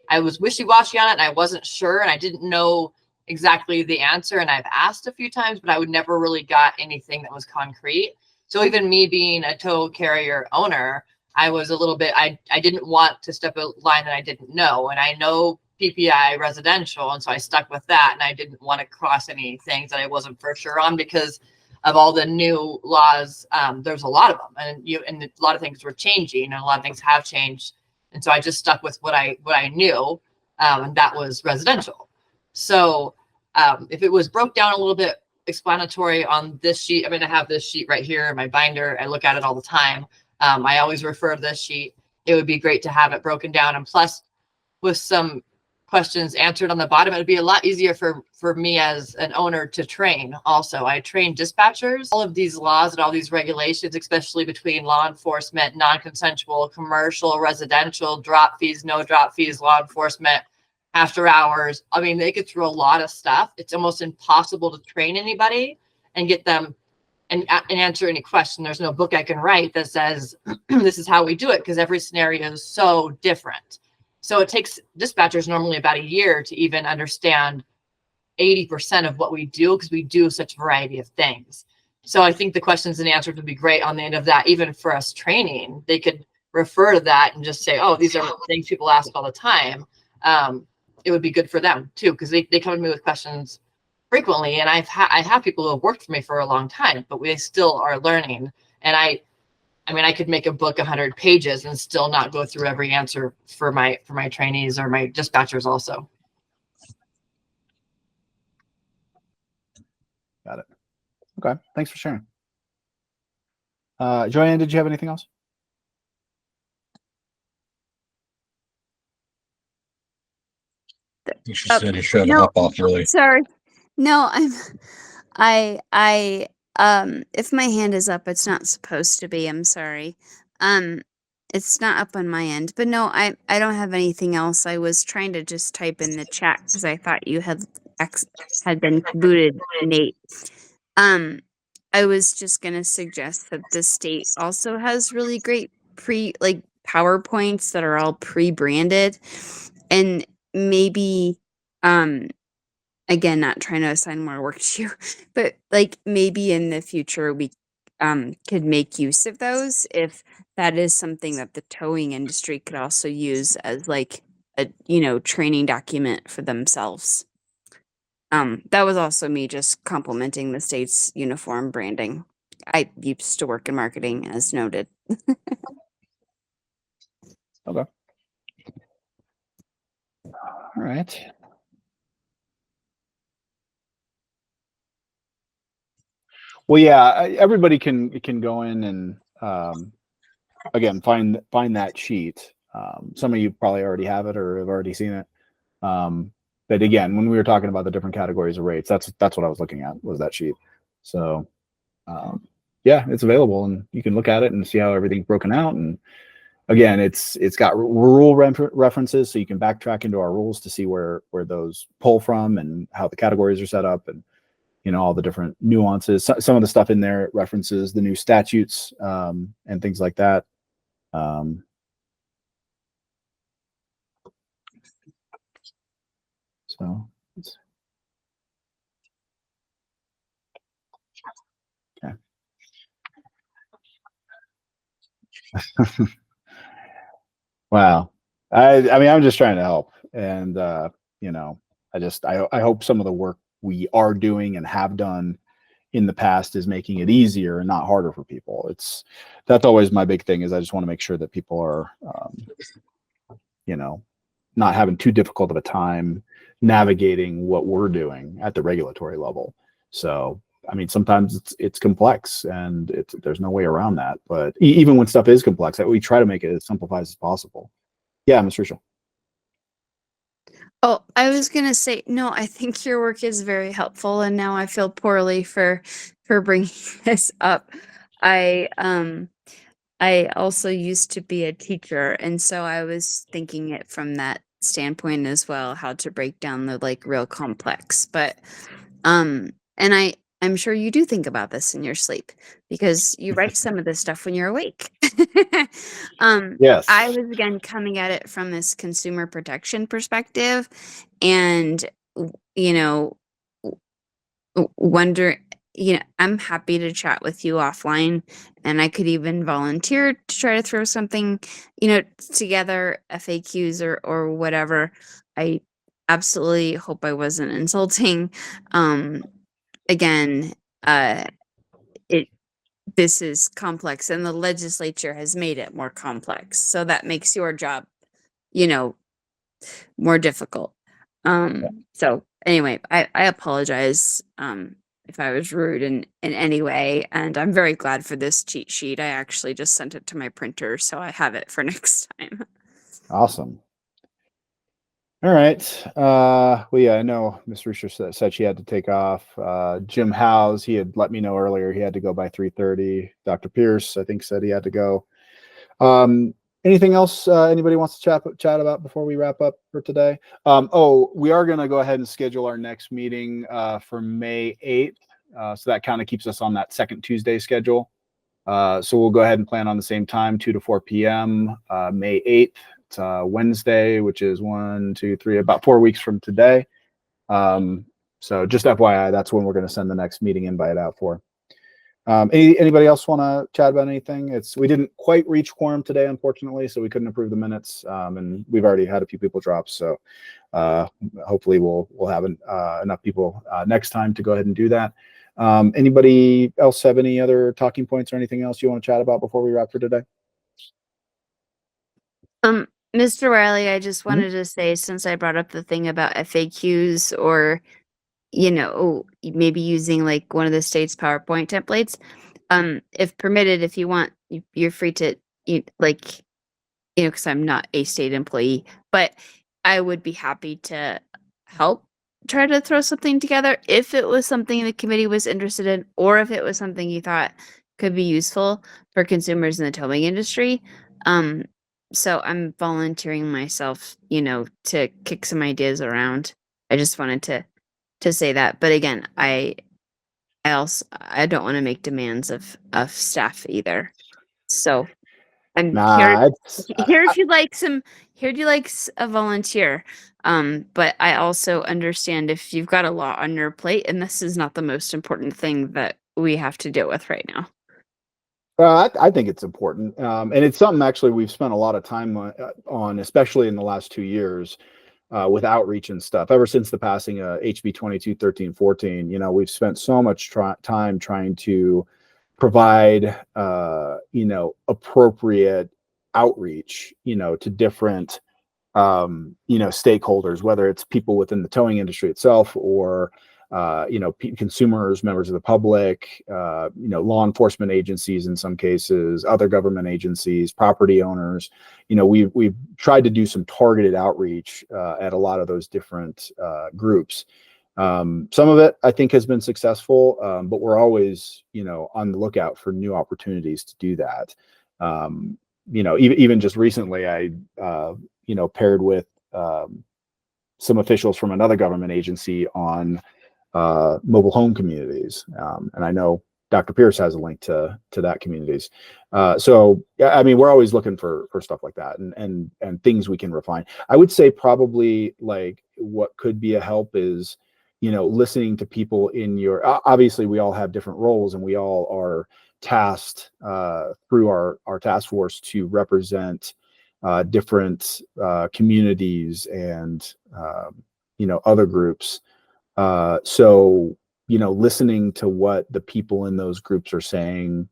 I was wishy-washy on it and I wasn't sure and I didn't know exactly the answer. And I've asked a few times, but I would never really got anything that was concrete. So even me being a tow carrier owner, I was a little bit, I didn't want to step a line that I didn't know. And I know PPI residential. And so I stuck with that. And I didn't want to cross any things that I wasn't for sure on because of all the new laws. There's a lot of them and a lot of things were changing and a lot of things have changed. And so I just stuck with what I knew. And that was residential. So if it was broke down a little bit explanatory on this sheet, I have this sheet right here in my binder. I look at it all the time. I always refer to this sheet. It would be great to have it broken down. And plus with some questions answered on the bottom, it would be a lot easier for me as an owner to train. Also, I train dispatchers. All of these laws and all these regulations, especially between law enforcement, non-consensual, commercial, residential, drop fees, no drop fees, law enforcement, after hours. They could throw a lot of stuff. It's almost impossible to train anybody and get them and answer any question. There's no book I can write that says this is how we do it because every scenario is so different. So it takes dispatchers normally about a year to even understand 80% of what we do because we do such a variety of things. So I think the questions and answers would be great on the end of that. Even for us training, they could refer to that and just say, oh, these are things people ask all the time. It would be good for them too, because they come to me with questions frequently. And I have people who have worked for me for a long time, but we still are learning. And I could make a book 100 pages and still not go through every answer for my trainees or my dispatchers also. Got it. Okay. Thanks for sharing. Joanne, did you have anything else? She Oh, said he should no. hop off early. Sorry. No, if my hand is up, it's not supposed to be. I'm sorry. Um, it's not up on my end, but no, I don't have anything else. I was trying to just type in the chat because I thought you had been booted, Nate. I was just gonna suggest that the state also has really great PowerPoints that are all pre-branded, and maybe, again, not trying to assign more work to you, but like maybe in the future we could make use of those if that is something that the towing industry could also use as like a training document for themselves. That was also me just complimenting the state's uniform branding. I used to work in marketing, as noted. Okay. All right. Well, yeah, everybody can go in and again find that sheet. Some of you probably already have it or have already seen it. But again, when we were talking about the different categories of rates, that's what I was looking at, was that sheet. So yeah, it's available and you can look at it and see how everything's broken out. And again, it's got rule references, so you can backtrack into our rules to see where those pull from and how the categories are set up, and all the different nuances. Some of the stuff in there references the new statutes and things like that. So okay. Wow. I mean, I'm just trying to help, and I hope some of the work we are doing and have done in the past is making it easier and not harder for people. That's always my big thing, is I just want to make sure that people are not having too difficult of a time navigating what we're doing at the regulatory level. So I mean, sometimes it's complex and there's no way around that. But even when stuff is complex, we try to make it as simplified as possible. Yeah, Ms. Rachel. Oh, I was gonna say, no, I think your work is very helpful, and now I feel poorly for bringing this up. I also used to be a teacher, and so I was thinking it from that standpoint as well, how to break down the like real complex. But and I'm sure you do think about this in your sleep because you write some of this stuff when you're awake. Yes. I was again coming at it from this consumer protection perspective, and wonder, I'm happy to chat with you offline, and I could even volunteer to try to throw something, together, FAQs or whatever. I absolutely hope I wasn't insulting. Again, this is complex, and the legislature has made it more complex, so that makes your job, more difficult. So anyway, I apologize if I was rude in any way, and I'm very glad for this cheat sheet. I actually just sent it to my printer, so I have it for next time. Awesome. All right. Well, yeah, I know Ms. Rusher said she had to take off. Jim Howes, he had let me know earlier he had to go by 3:30. Dr. Pierce, I think, said he had to go. Anything else anybody wants to chat about before we wrap up for today? We are going to go ahead and schedule our next meeting for May 8th. So that kind of keeps us on that second Tuesday schedule. So we'll go ahead and plan on the same time, 2 to 4 p.m. May 8th. It's Wednesday, which is 1, 2, 3, about 4 weeks from today. So just FYI, that's when we're going to send the next meeting invite out for. Anybody else want to chat about anything? We didn't quite reach quorum today, unfortunately, so we couldn't approve the minutes. And we've already had a few people drop, so hopefully we'll have enough people next time to go ahead and do that. Anybody else have any other talking points or anything else you want to chat about before we wrap for today? Mr. Riley, I just wanted to say, since I brought up the thing about FAQs or, maybe using like one of the state's PowerPoint templates, if permitted, if you want, you're free to, because I'm not a state employee, but I would be happy to help try to throw something together if it was something the committee was interested in, or if it was something you thought could be useful for consumers in the towing industry. So I'm volunteering myself, to kick some ideas around. I just wanted to say that. But again, I don't want to make demands of staff either. So I'm Nah, it's, here if you'd like a volunteer. But I also understand if you've got a lot on your plate and this is not the most important thing that we have to deal with right now. I think it's important, and it's something actually we've spent a lot of time on, especially in the last 2 years, with outreach and stuff. Ever since the passing of HB 22-13-14, we've spent so much time trying to provide, appropriate outreach, to different, stakeholders, whether it's people within the towing industry itself or consumers, members of the public, law enforcement agencies in some cases, other government agencies, property owners. We've tried to do some targeted outreach at a lot of those different groups. Some of it I think has been successful, but we're always, on the lookout for new opportunities to do that. Even just recently, I paired with some officials from another government agency on mobile home communities. And I know Dr. Pierce has a link to that communities. So yeah, I mean, we're always looking for stuff like that and things we can refine. I would say probably like what could be a help is, listening to people in your, obviously we all have different roles and we all are tasked through our task force to represent different communities and, other groups. So, listening to what the people in those groups are saying,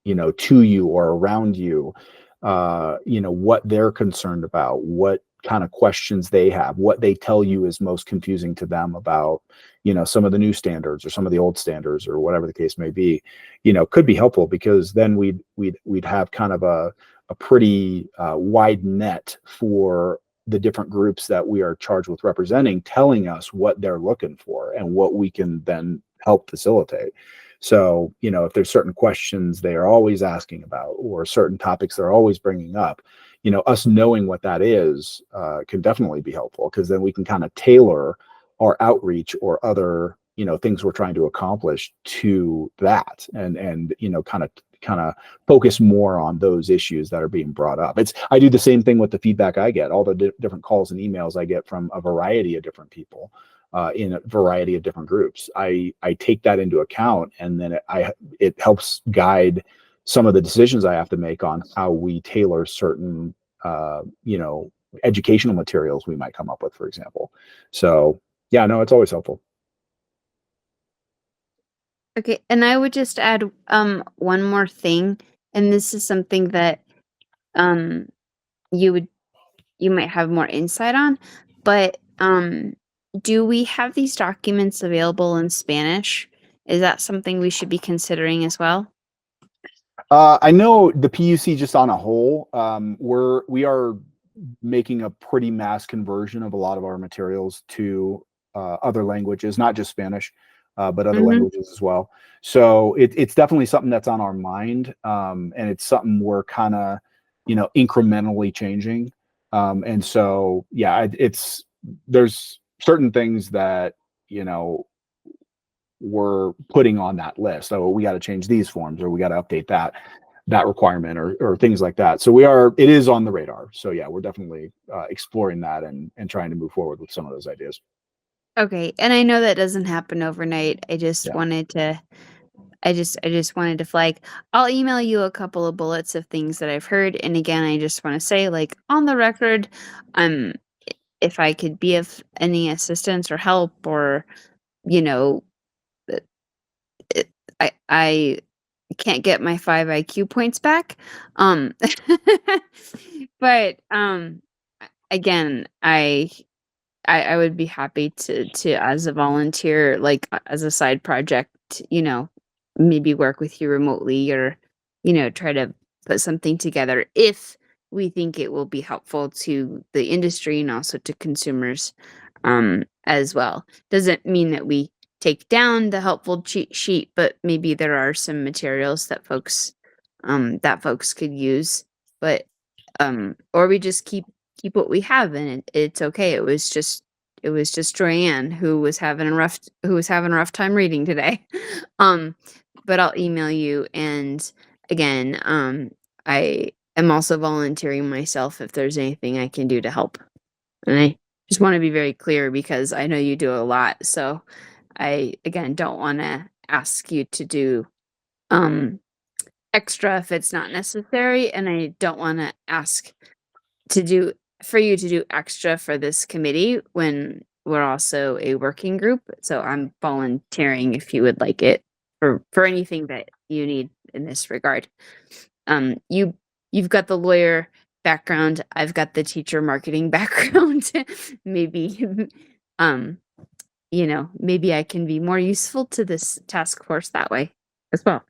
to you or around you, what they're concerned about, what kind of questions they have, what they tell you is most confusing to them about, some of the new standards or some of the old standards or whatever the case may be, could be helpful because then we'd have kind of a pretty wide net for the different groups that we are charged with representing, telling us what they're looking for and what we can then help facilitate. So, if there's certain questions they are always asking about or certain topics they're always bringing up, us knowing what that is can definitely be helpful because then we can kind of tailor our outreach or other, things we're trying to accomplish to that and kind of focus more on those issues that are being brought up. I do the same thing with the feedback I get, all the different calls and emails I get from a variety of different people in a variety of different groups. I take that into account and then it helps guide some of the decisions I have to make on how we tailor certain, educational materials we might come up with, for example. So yeah, no, it's always helpful. Okay, and I would just add one more thing, and this is something that you might have more insight on, but do we have these documents available in Spanish? Is that something we should be considering as well? I know the PUC just on a whole, we are making a pretty mass conversion of a lot of our materials to other languages, not just Spanish, but other languages as well. So it's definitely something that's on our mind, and it's something we're kind of, incrementally changing. And so, yeah, there's certain things that, we're putting on that list. So we got to change these forms or we got to update that requirement or things like that. So it is on the radar. So yeah, we're definitely exploring that and trying to move forward with some of those ideas. Okay, and I know that doesn't happen overnight. I just Yeah. wanted to I just wanted to flag. I'll email you a couple of bullets of things that I've heard, and again, I just want to say, like, on the record, um, if I could be of any assistance or help, or uh, it, I can't get my 5 IQ points back. But again, I would be happy to as a volunteer, like as a side project, maybe work with you remotely or, try to put something together if we think it will be helpful to the industry and also to consumers. as well. Doesn't mean that we take down the helpful cheat sheet, but maybe there are some materials that folks could use. But or we just keep what we have, and it's okay. It was just Joanne who was having a rough time reading today. But I'll email you, and again, I am also volunteering myself if there's anything I can do to help. And I just want to be very clear because I know you do a lot. So I, again, don't want to ask you to do extra if it's not necessary. And I don't want to ask for you to do extra for this committee when we're also a working group. So I'm volunteering if you would like it for anything that you need in this regard. You've got the lawyer background. I've got the teacher marketing background. Maybe, maybe I can be more useful to this task force that way as well.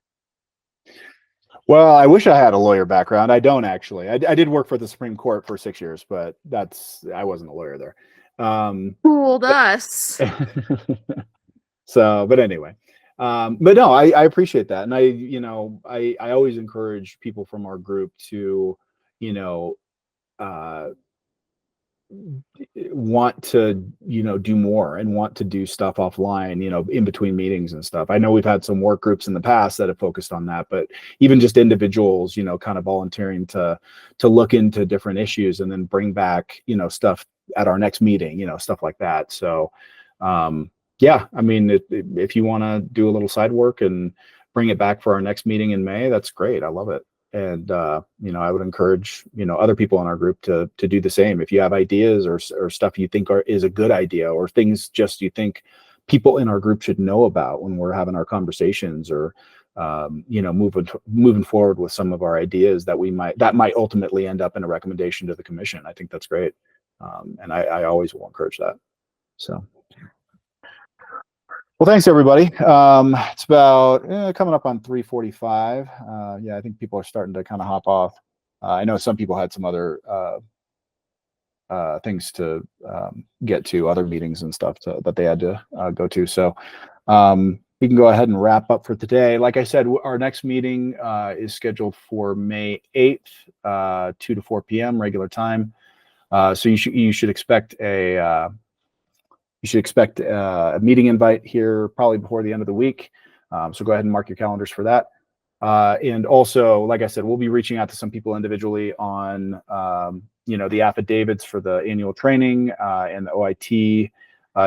Well, I wish I had a lawyer background. I don't actually. I did work for the Supreme Court for 6 years, but I wasn't a lawyer there. Fooled us. So, but anyway, but no, I appreciate that. And I always encourage people from our group to, want to, do more and want to do stuff offline, in between meetings and stuff. I know we've had some work groups in the past that have focused on that, but even just individuals, kind of volunteering to look into different issues and then bring back, stuff at our next meeting, stuff like that. So, yeah, I mean, if you want to do a little side work and bring it back for our next meeting in May, that's great. I love it. And, I would encourage, other people in our group to do the same. If you have ideas or stuff you think is a good idea, or things just you think people in our group should know about when we're having our conversations, or, moving forward with some of our ideas that might ultimately end up in a recommendation to the commission. I think that's great. And I always will encourage that. So. Well, thanks everybody. It's about coming up on 3:45. Yeah, I think people are starting to kind of hop off. I know some people had some other things to get to, other meetings and stuff that they had to go to. So we can go ahead and wrap up for today. Like I said, our next meeting is scheduled for May 8th, 2 to 4 p.m. regular time. So you should expect a meeting invite here probably before the end of the week. So go ahead and mark your calendars for that. And also, like I said, we'll be reaching out to some people individually on, the affidavits for the annual training and the OIT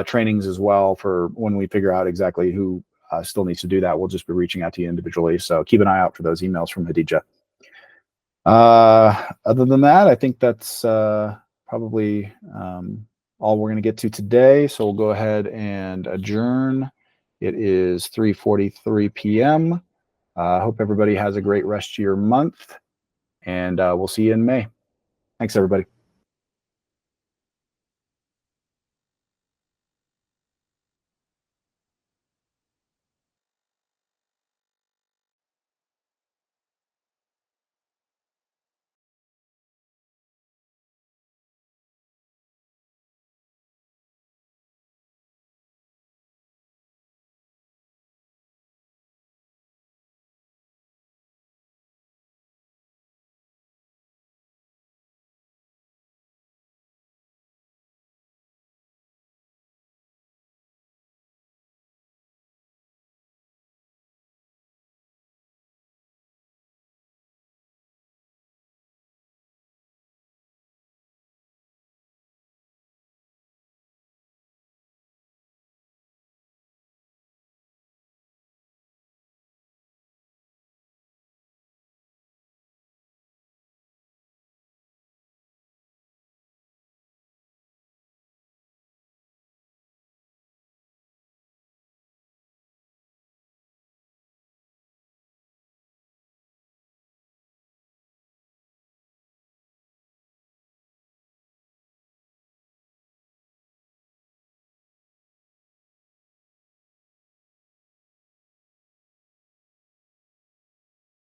trainings as well, for when we figure out exactly who still needs to do that. We'll just be reaching out to you individually. So keep an eye out for those emails from Hadija. Other than that, I think that's probably all we're going to get to today. So we'll go ahead and adjourn. It is 3:43 p.m. I hope everybody has a great rest of your month, and we'll see you in May. Thanks, everybody.